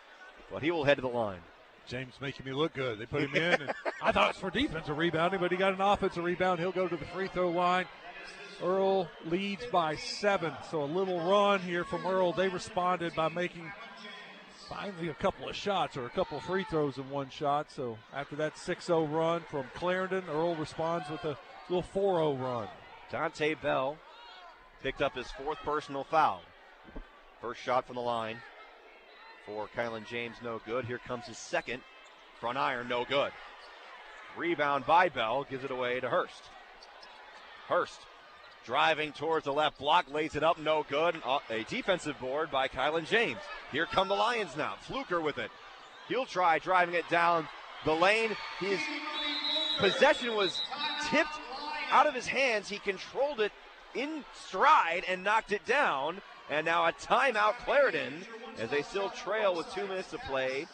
But he will head to the line. James making me look good. They put him in, and I thought it was for defensive rebounding, but he got an offensive rebound. He'll go to the free throw line. Earle leads by 7, so a little run here from Earle. They responded by making finally a couple of shots or a couple of free throws in one shot. So after that 6-0 run from Clarendon, Earle responds with a little 4-0 run. Dante Bell picked up his 4th personal foul. First shot from the line for Kylan James, no good. Here comes his second. Front iron, no good. Rebound by Bell, gives it away to Hurst. Hurst driving towards the left block, lays it up, no good. A defensive board by Kylan James. Here come the Lions now. Fluker with it. He'll try driving it down the lane. His possession was tipped out of his hands. He controlled it in stride and knocked it down. And now a timeout, Clarendon, as they still trail with 2 minutes to play.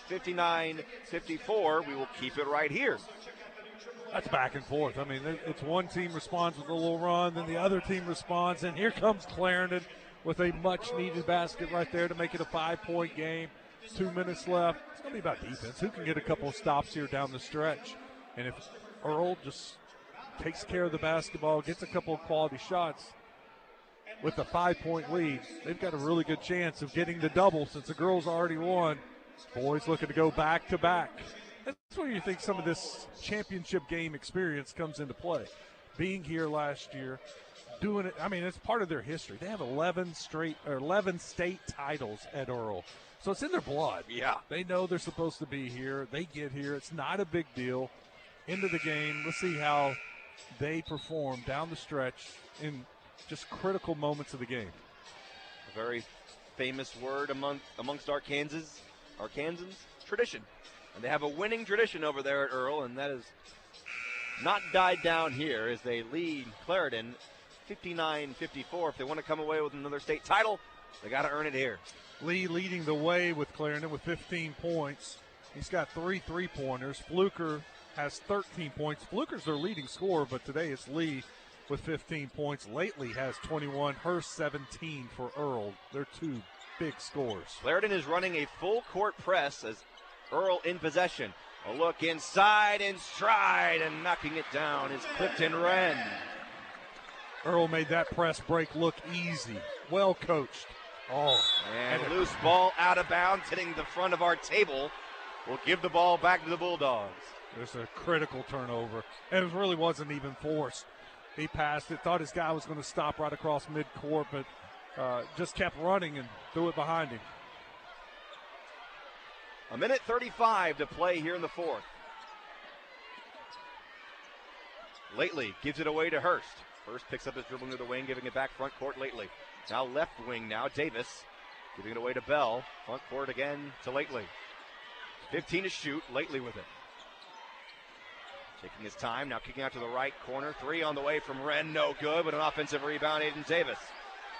59-54. We will keep it right here. That's back and forth. I mean, it's one team responds with a little run, then the other team responds, and here comes Clarendon with a much-needed basket right there to make it a 5-point game. 2 minutes left. It's going to be about defense. Who can get a couple of stops here down the stretch? And if Earle just takes care of the basketball, gets a couple of quality shots with a 5-point lead, they've got a really good chance of getting the double since the girls already won. Boys looking to go back-to-back. That's where you think some of this championship game experience comes into play. Being here last year, doing it, I mean, it's part of their history. They have 11 state titles at Earle. So it's in their blood. Yeah. They know they're supposed to be here. They get here. It's not a big deal. Into the game. Let's see how they perform down the stretch in just critical moments of the game. A very famous word amongst Arkansans, tradition. And they have a winning tradition over there at Earle, and that has not died down here as they lead Clarendon 59-54. If they want to come away with another state title, they got to earn it here. Lee leading the way with Clarendon with 15 points. He's got 3 3-pointers. Fluker has 13 points. Fluker's their leading scorer, but today it's Lee with 15 points. Lately has 21. Hurst 17 for Earle. They're 2 big scores. Clarendon is running a full court press as Earle in possession. A look inside in stride, and knocking it down is Clifton Wren. Earle made that press break look easy. Well coached. Oh, and a loose ball out of bounds, hitting the front of our table. We'll give the ball back to the Bulldogs. There's a critical turnover, and it really wasn't even forced. He passed it, thought his guy was going to stop right across midcourt, but just kept running and threw it behind him. 1:35 to play here in the fourth. Lately gives it away to Hurst. Hurst picks up his dribbling to the wing, giving it back front court Lately. Now left wing now, Davis giving it away to Bell. Front court again to Lately. 15 to shoot, Lately with it. Taking his time, now kicking out to the right corner. 3 on the way from Wren, no good, but an offensive rebound, Aiden Davis.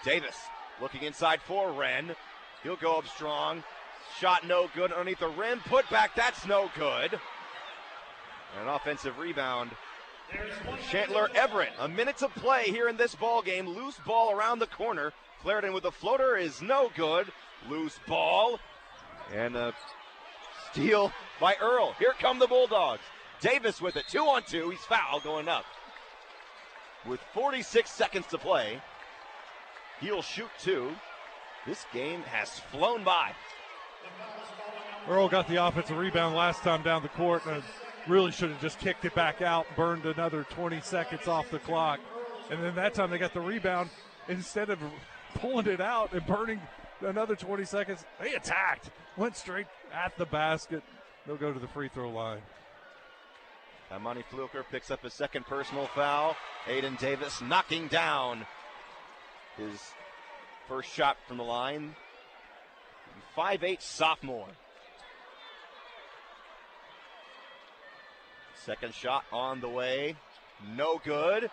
Davis looking inside for Wren. He'll go up strong. Shot no good underneath the rim. Put back, that's no good. And an offensive rebound. Chandler Everett. A minute to play here in this ball game. Loose ball around the corner. Clarendon with the floater is no good. Loose ball. And a steal by Earle. Here come the Bulldogs. Davis with it. 2-on-2. He's fouled going up. With 46 seconds to play. He'll shoot 2. This game has flown by. Earle got the offensive rebound last time down the court and really should have just kicked it back out, burned another 20 seconds off the clock. And then that time they got the rebound. Instead of pulling it out and burning another 20 seconds, they attacked, went straight at the basket. They'll go to the free throw line. Imani Fluker picks up his second personal foul. Aiden Davis knocking down his first shot from the line. 5'8" sophomore. Second shot on the way. No good.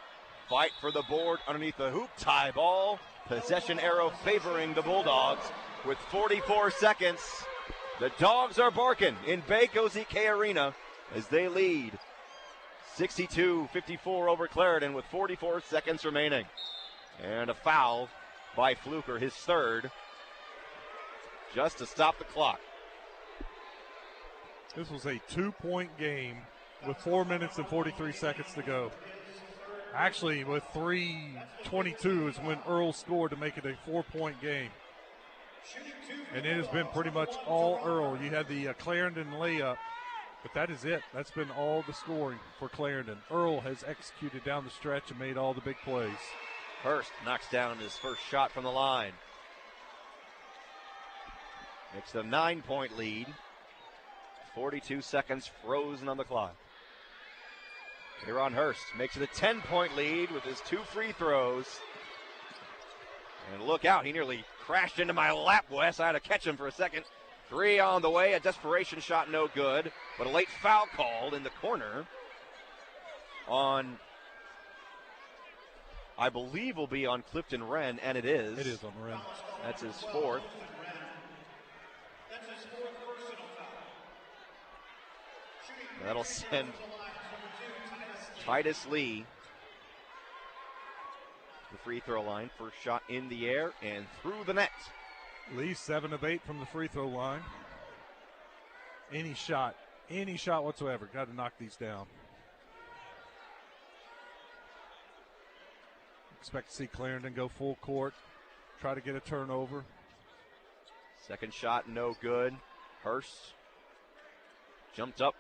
Fight for the board underneath the hoop. Tie ball. Possession arrow favoring the Bulldogs with 44 seconds. The Dogs are barking in Bay Cozy Arena as they lead 62-54 over Clarendon with 44 seconds remaining. And a foul by Fluker, his third, just to stop the clock. This was a 2-point game with 4 minutes and 43 seconds to go. Actually, with 3:22 is when Earle scored to make it a 4-point game. And it has been pretty much all Earle. You had the Clarendon layup, but that is it. That's been all the scoring for Clarendon. Earle has executed down the stretch and made all the big plays. Hurst knocks down his first shot from the line. Makes it a 9-point lead. 42 seconds frozen on the clock. Here on Hurst makes it a 10-point lead with his 2 free throws. And look out, he nearly crashed into my lap, Wes. I had to catch him for a second. 3 on the way, a desperation shot, no good. But a late foul called in the corner on, I believe, will be on Clifton Wren, and it is. It is on Wren. That's his fourth. That'll send Titus Lee the free throw line. First shot in the air and through the net. Lee 7 of 8 from the free throw line. Any shot whatsoever. Got to knock these down. Expect to see Clarendon go full court, try to get a turnover. Second shot, no good. Hurst jumped up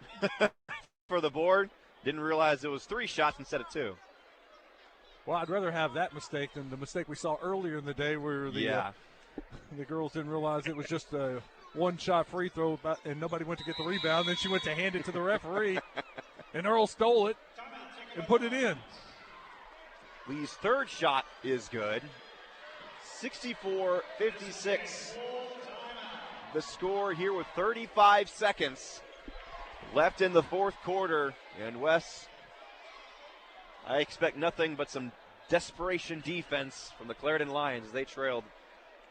for the board. Didn't realize it was 3 shots instead of 2. Well, I'd rather have that mistake than the mistake we saw earlier in the day where the girls didn't realize it was just a one-shot free throw and nobody went to get the rebound. Then she went to hand it to the referee, and Earle stole it and put it in. Lee's third shot is good. 64-56. The score here with 35 seconds left in the fourth quarter. And Wes, I expect nothing but some desperation defense from the Clarendon Lions as they trailed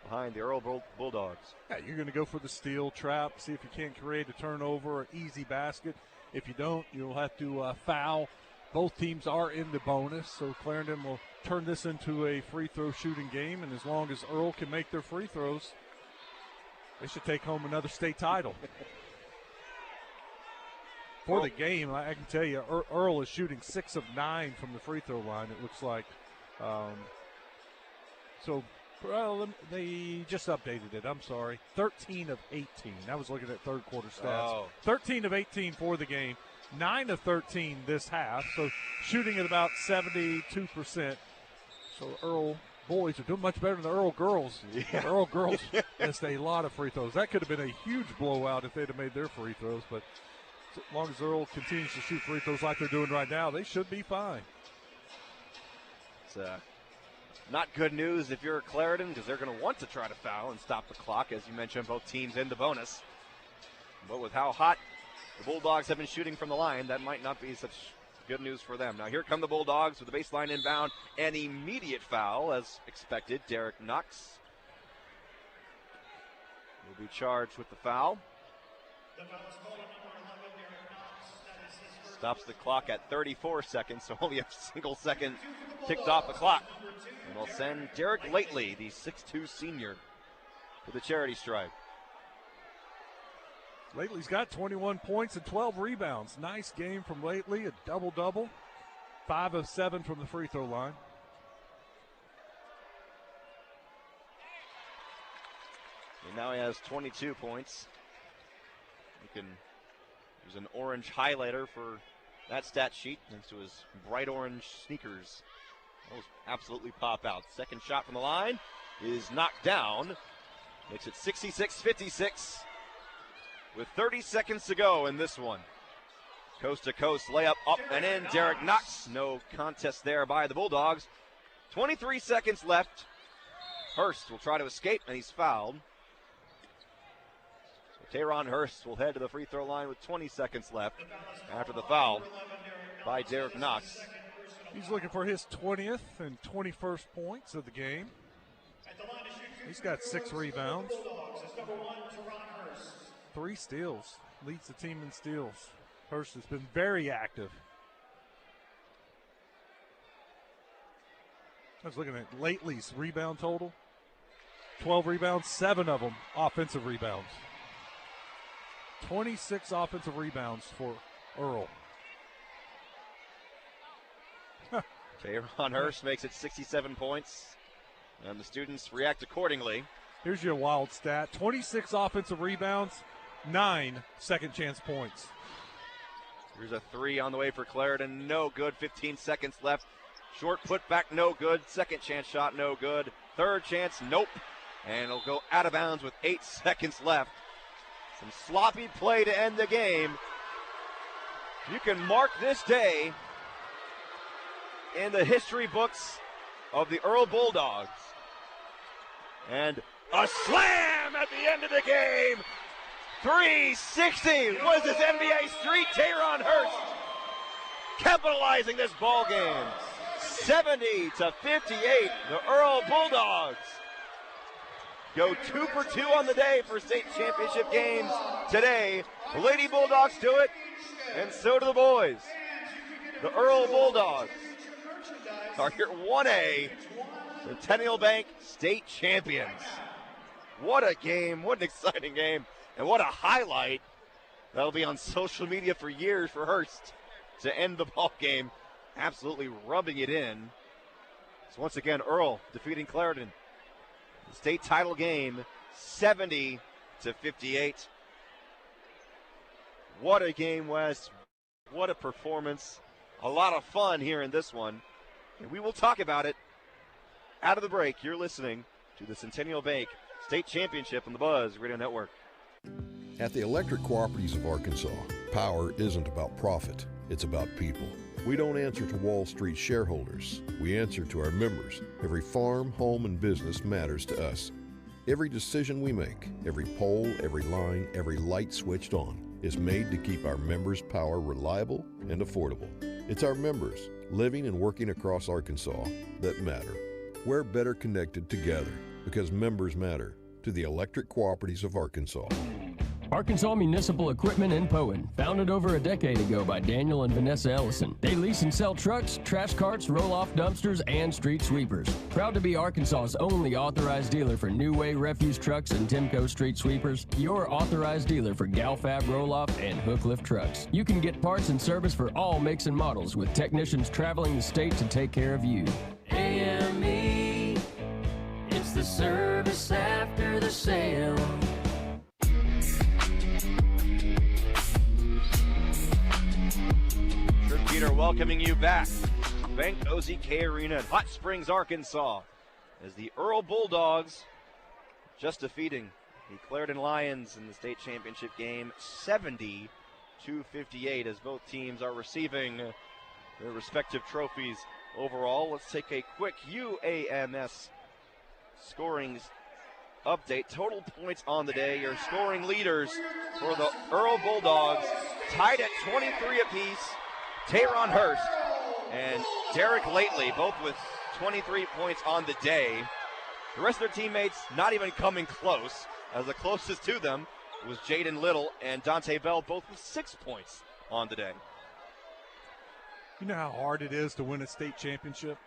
behind the Earle Bulldogs. Yeah, you're going to go for the steal trap, see if you can't create a turnover or easy basket. If you don't, you'll have to foul. Both teams are in the bonus, so Clarendon will turn this into a free throw shooting game, and as long as Earle can make their free throws, they should take home another state title. For the game, I can tell you, Earle is shooting 6 of 9 from the free throw line, it looks like. They just updated it. I'm sorry. 13 of 18. I was looking at third quarter stats. 13 of 18 for the game. 9 of 13 this half, so shooting at about 72%. So Earle boys are doing much better than the Earle girls. Yeah. The Earle girls missed a lot of free throws. That could have been a huge blowout if they'd have made their free throws, but as long as Earle continues to shoot free throws like they're doing right now, they should be fine. It's not good news if you're Clarendon, because they're going to want to try to foul and stop the clock. As you mentioned, both teams in the bonus. But with how hot the Bulldogs have been shooting from the line, that might not be such good news for them. Now here come the Bulldogs with the baseline inbound. An immediate foul, as expected. Derek Knox will be charged with the foul. Stops the clock at 34 seconds, so only a single second ticked off the clock. And we'll send Derek Lately, the 6'2 senior, to the charity stripe. Lately's got 21 points and 12 rebounds. Nice game from Lately, a double-double. 5 of 7 from the free throw line. And now he has 22 points. You can use an orange highlighter for that stat sheet next to his bright orange sneakers. Those absolutely pop out. Second shot from the line is knocked down. Makes it 66-56 with 30 seconds to go in this one. Coast-to-coast layup up and in. Derek Knox. No contest there by the Bulldogs. 23 seconds left. Hurst will try to escape, and he's fouled. So Tayron Hurst will head to the free throw line with 20 seconds left after the foul by Derek Knox. He's looking for his 20th and 21st points of the game. He's got 6 rebounds, 3 steals, leads the team in steals. Hurst has been very active. I was looking at Lately's rebound total. 12 rebounds, 7 of them offensive rebounds. 26 offensive rebounds for Earle. Tayron Hurst makes it 67 points, and the students react accordingly. Here's your wild stat. 26 offensive rebounds, 9 second chance points. Here's a 3 on the way for Clarendon. No good. 15 seconds left. Short putback, no good. Second chance shot, no good. Third chance, nope. And it'll go out of bounds with 8 seconds left. Some sloppy play to end the game. You can mark this day in the history books of the Earle Bulldogs. And a slam at the end of the game. 360 was this NBA street. Tayron Hurst capitalizing this ball game. 70-58. The Earle Bulldogs go 2 for 2 on the day for state championship games today. The Lady Bulldogs do it, and so do the boys. The Earle Bulldogs are your 1A Centennial Bank state champions. What a game, what an exciting game, and what a highlight. That'll be on social media for years for Hurst to end the ball game, absolutely rubbing it in. So once again, Earle defeating Clarendon. The state title game, 70-58. What a game, Wes. What a performance. A lot of fun here in this one. And we will talk about it out of the break. You're listening to the Centennial Bank State Championship on the Buzz Radio Network. At the Electric Cooperatives of Arkansas, power isn't about profit, it's about people. We don't answer to Wall Street shareholders. We answer to our members. Every farm, home, and business matters to us. Every decision we make, every pole, every line, every light switched on is made to keep our members' power reliable and affordable. It's our members, living and working across Arkansas, that matter. We're better connected together because members matter to the Electric Cooperatives of Arkansas. Arkansas Municipal Equipment in Poen, founded over a decade ago by Daniel and Vanessa Ellison. They lease and sell trucks, trash carts, roll-off dumpsters, and street sweepers. Proud to be Arkansas's only authorized dealer for New Way refuse trucks and Timco street sweepers. Your authorized dealer for Galfab roll-off and hook lift trucks. You can get parts and service for all makes and models with technicians traveling the state to take care of you. AME, it's the service after the sale. Peter welcoming you back. Bank OZK Arena in Hot Springs, Arkansas, as the Earle Bulldogs just defeating the Clarendon Lions in the state championship game 70-58 as both teams are receiving their respective trophies overall. Let's take a quick UAMS scoring update. Total points on the day. Your scoring leaders for the Earle Bulldogs tied at 23 apiece. Tayron Hurst and Derek Lately, both with 23 points on the day. The rest of their teammates not even coming close, as the closest to them was Jaden Little and Dante Bell, both with 6 points on the day. You know how hard it is to win a state championship?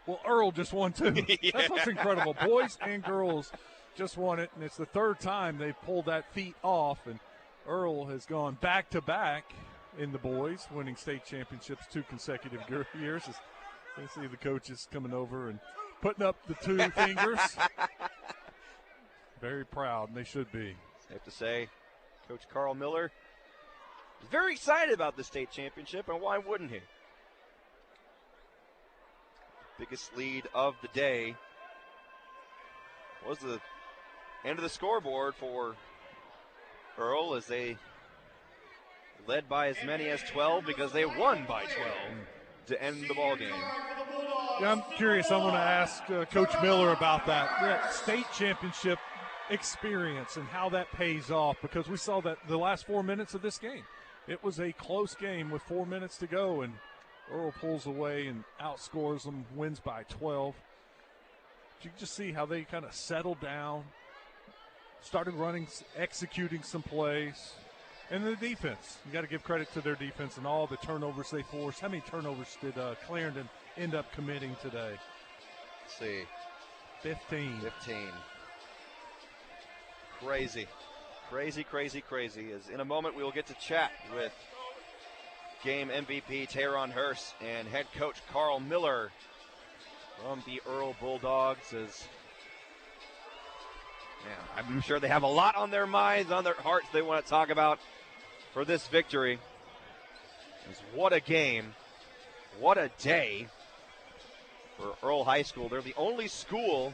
Well, Earle just won too. Yeah. That's what's incredible. Boys and girls just won it, and it's the third time they've pulled that feat off, and Earle has gone back-to-back in the boys, winning state championships 2 consecutive years. As you see the coaches coming over and putting up the 2 fingers. Very proud, and they should be. Safe to say, Coach Carl Miller is very excited about the state championship, and why wouldn't he? Biggest lead of the day was the end of the scoreboard for Earle as they led by as many as 12 because they won by 12 to end the ball game. Yeah, I'm curious. I'm going to ask Coach Miller about that state championship experience and how that pays off, because we saw that the last 4 minutes of this game. It was a close game with 4 minutes to go, and Earle pulls away and outscores them, wins by 12. You can just see how they kind of settled down, started running, executing some plays. And the defense, you got to give credit to their defense and all the turnovers they forced. How many turnovers did Clarendon end up committing today? Let's see. 15. Crazy. As in a moment we will get to chat with game MVP Teron Hurst and head coach Carl Miller from the Earle Bulldogs. I'm sure they have a lot on their minds, on their hearts they want to talk about for this victory. What a game. What a day for Earle High School. They're the only school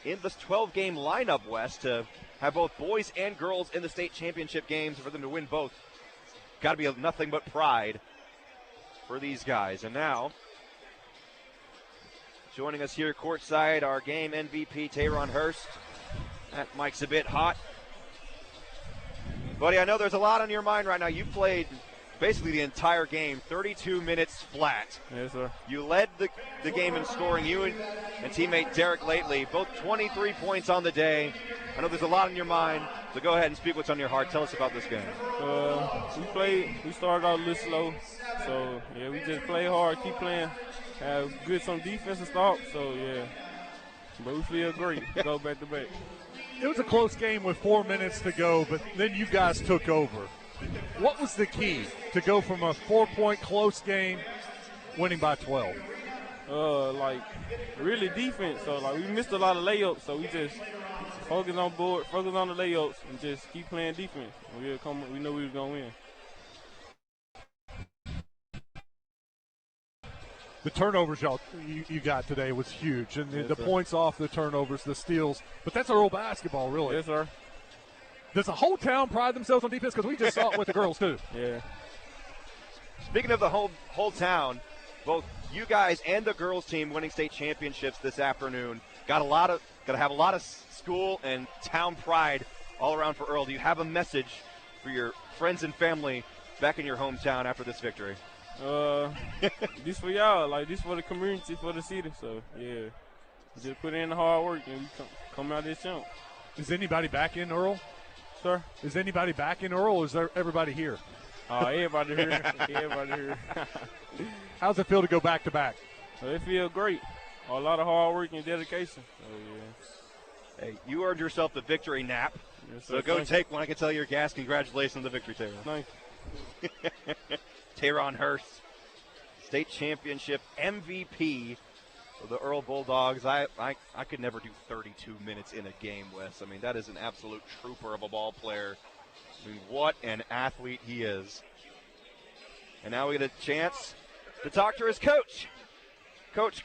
in this 12-game lineup, West, to have both boys and girls in the state championship games. For them to win both, got to be nothing but pride for these guys. And now, joining us here courtside, our game MVP, Teron Hurst. That mic's a bit hot. Buddy, I know there's a lot on your mind right now. You played basically the entire game, 32 minutes flat. Yes, sir. You led the game in scoring. You and teammate Derek Lately, both 23 points on the day. I know there's a lot on your mind, so go ahead and speak what's on your heart. Tell us about this game. We started out a little slow. So, yeah, we just play hard, keep playing, have some defensive stops. So, yeah, but we feel great. Go back to back. It was a close game with 4 minutes to go, but then you guys took over. What was the key to go from a 4-point close game winning by 12? Really defense. So, we missed a lot of layups, so we just focus on the layups, and just keep playing defense. We know we was going to win. The turnovers you got today was huge, and yes, the points off the turnovers, the steals. But that's Earle basketball, really. Yes, sir. Does the whole town pride themselves on defense? Because we just saw it with the girls, too. Yeah. Speaking of the whole town, both you guys and the girls team winning state championships this afternoon. Got to have a lot of school and town pride all around for Earle. Do you have a message for your friends and family back in your hometown after this victory? This for y'all, this for the community, for the city. So yeah, just put in the hard work and we come out this champ. Is anybody back in Earle? Sir? Is anybody back in Earle, or is there everybody here? Everybody here. Everybody here. How's it feel to go back to back? It feels great. A lot of hard work and dedication. So yeah. Hey, you earned yourself the victory nap. Yes, so go take one. I can tell your gas. Congratulations on the victory, Taylor. Thank you. Teron Hurst, state championship MVP for the Earle Bulldogs. I could never do 32 minutes in a game, Wes. I mean, that is an absolute trooper of a ball player. I mean, what an athlete he is. And now we get a chance to talk to his coach. Coach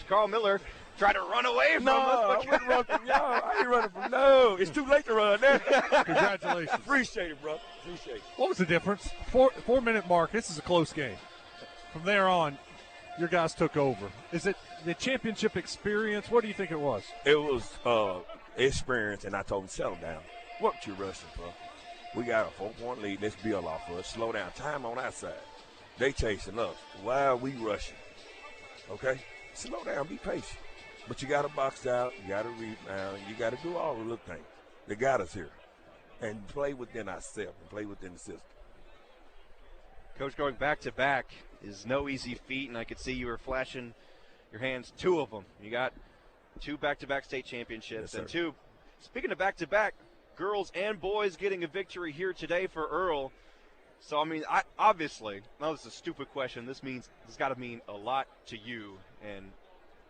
Carl Miller tried to run away from us. I wouldn't run from y'all. I ain't running from no. It's too late to run now. Congratulations. Appreciate it, bro. Appreciate it. What was the difference? 4-minute mark. This is a close game. From there on, your guys took over. Is it the championship experience? What do you think it was? It was experience, and I told him, settle down. What you rushing for? We got a 4-point lead. Let's build off of us. Slow down. Time on our side. They chasing us. Why are we rushing? Okay? Slow down. Be patient. But you got to box out. You got to rebound. You got to do all the little things. They got us here. And play within ourselves and play within the system. Coach, going back-to-back is no easy feat, and I could see you were flashing your hands, 2 of them. You got 2 back-to-back state championships, yes, and 2, speaking of back-to-back, girls and boys getting a victory here today for Earle. So, I mean, obviously, now this is a stupid question. This got to mean a lot to you and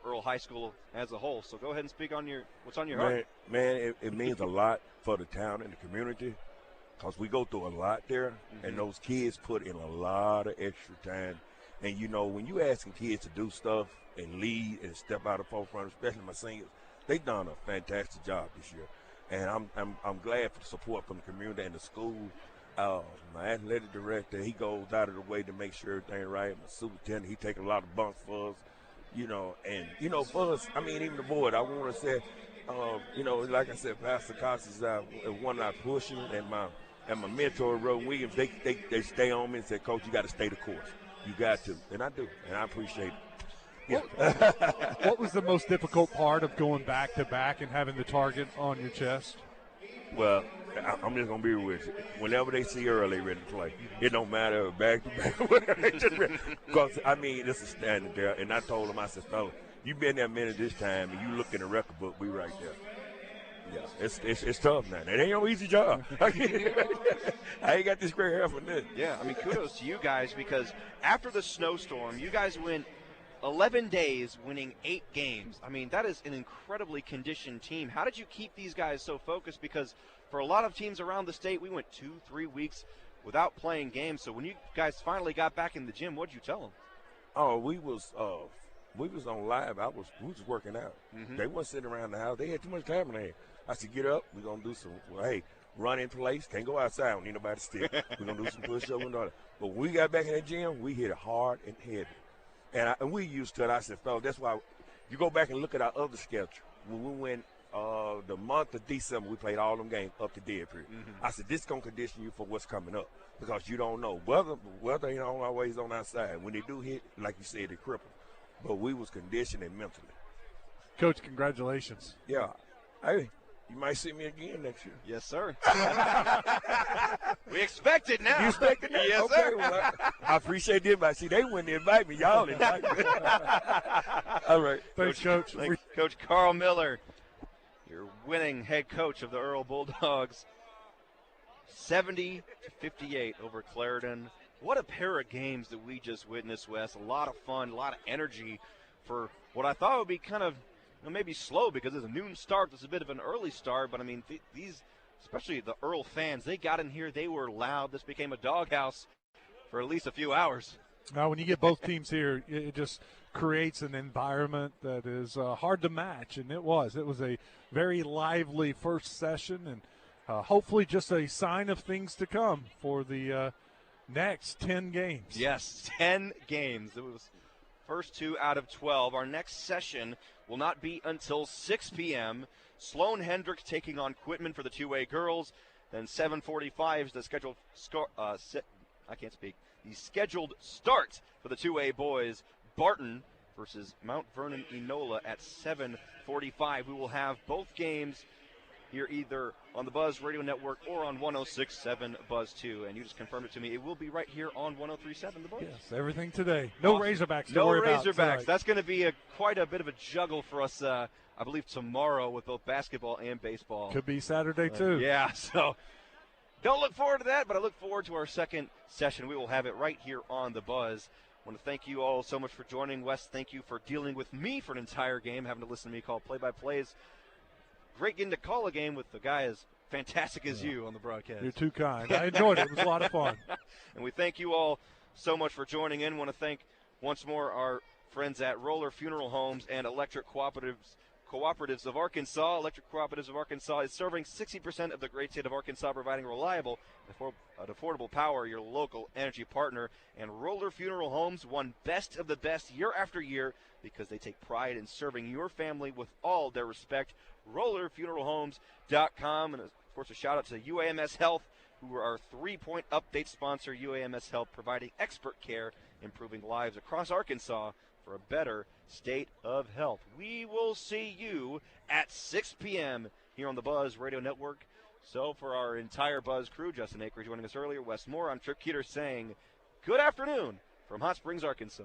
Earle High School as a whole. So go ahead and speak on what's on your heart. Man, it means a lot for the town and the community, because we go through a lot there, and those kids put in a lot of extra time. And, you know, when you asking kids to do stuff and lead and step out of the forefront, especially my seniors, they've done a fantastic job this year. And I'm glad for the support from the community and the school My athletic director, he goes out of the way to make sure everything right. My superintendent, he take a lot of bumps for us, and for us, I mean, even the board, I want to say, like I said, Pastor Costas is one I push him, and my mentor, Roe Williams, they stay on me and say, Coach, you got to stay the course. You got to, and I do, and I appreciate it. Yeah. What was the most difficult part of going back-to-back and having the target on your chest? Well, I'm just going to be with you. Whenever they see Earle, they ready to play. It don't matter back-to-back. Because, I mean, this is standing there. And I told him, I said, fella, you been there a minute this time, and you look in the record book, we right there. Yeah, it's tough now. It ain't no easy job. I ain't got this gray hair for this. Yeah, I mean, kudos to you guys because after the snowstorm, you guys went 11 days winning 8 games. I mean, that is an incredibly conditioned team. How did you keep these guys so focused? Because for a lot of teams around the state, we went 2-3 weeks without playing games. So when you guys finally got back in the gym, what did you tell them? Oh, we was on live. We was working out. Mm-hmm. They wasn't sitting around the house. They had too much time in their hand. I said, get up. We're going to do some, run in place. Can't go outside. Don't need nobody to stick. We're going to do some push-ups and all that. But when we got back in the gym, we hit it hard and heavy. And we used to it. I said, fellas, that's why you go back and look at our other schedule. When we went the month of December, we played all them games up to dead period. Mm-hmm. I said, this is going to condition you for what's coming up because you don't know. Weather ain't always on our side. When they do hit, like you said, they cripple. But we was conditioning mentally. Coach, congratulations. Yeah. Hey, you might see me again next year. Yes, sir. We expect it now. You expect it now? Yes, okay, sir. Well, I appreciate the invite. See, they wouldn't invite me. Y'all invite me. All right. Thanks, Coach. Coach Carl Miller, your winning head coach of the Earle Bulldogs. 70-58 over Clarendon. What a pair of games that we just witnessed, Wes. A lot of fun, a lot of energy for what I thought would be kind of maybe slow because it's a noon start. It's a bit of an early start, but I mean, these, especially the Earle fans, they got in here. They were loud. This became a doghouse for at least a few hours. Now, when you get both teams here, it just creates an environment that is hard to match, and it was. It was a very lively first session, and hopefully just a sign of things to come for the next 10 games. Yes, 10 games. It was first 2 out of 12. Our next session will not be until 6 p.m. Sloan Hendricks taking on Quitman for the 2A girls. Then 7:45 is the scheduled the scheduled start for the 2A boys. Barton versus Mount Vernon Enola at 7:45. We will have both games here either on the Buzz Radio Network or on 106.7 Buzz 2. And you just confirmed it to me. It will be right here on 103.7 The Buzz. Yes, everything today. No Razorbacks. No Razorbacks. That's going to be quite a bit of a juggle for us, I believe, tomorrow with both basketball and baseball. Could be Saturday, too. Yeah, so don't look forward to that, but I look forward to our second session. We will have it right here on The Buzz. I want to thank you all so much for joining. Wes, thank you for dealing with me for an entire game, having to listen to me call play-by-plays. Great getting to call a game with a guy as fantastic as you on the broadcast. You're too kind. I enjoyed it. It was a lot of fun. And we thank you all so much for joining in. Want to thank once more our friends at Roller Funeral Homes and Electric Cooperatives of Arkansas. Electric Cooperatives of Arkansas is serving 60% of the great state of Arkansas, providing reliable and affordable power, your local energy partner. And Roller Funeral Homes won Best of the Best year after year because they take pride in serving your family with all their respect. RollerFuneralHomes.com. And, of course, a shout-out to UAMS Health, who are our 3-point update sponsor. UAMS Health providing expert care, improving lives across Arkansas for a better state of health. We will see you at 6 p.m. here on the Buzz Radio Network. So for our entire Buzz crew, Justin Akers joining us earlier, Wes Moore, I'm Trip Keeter saying good afternoon from Hot Springs, Arkansas.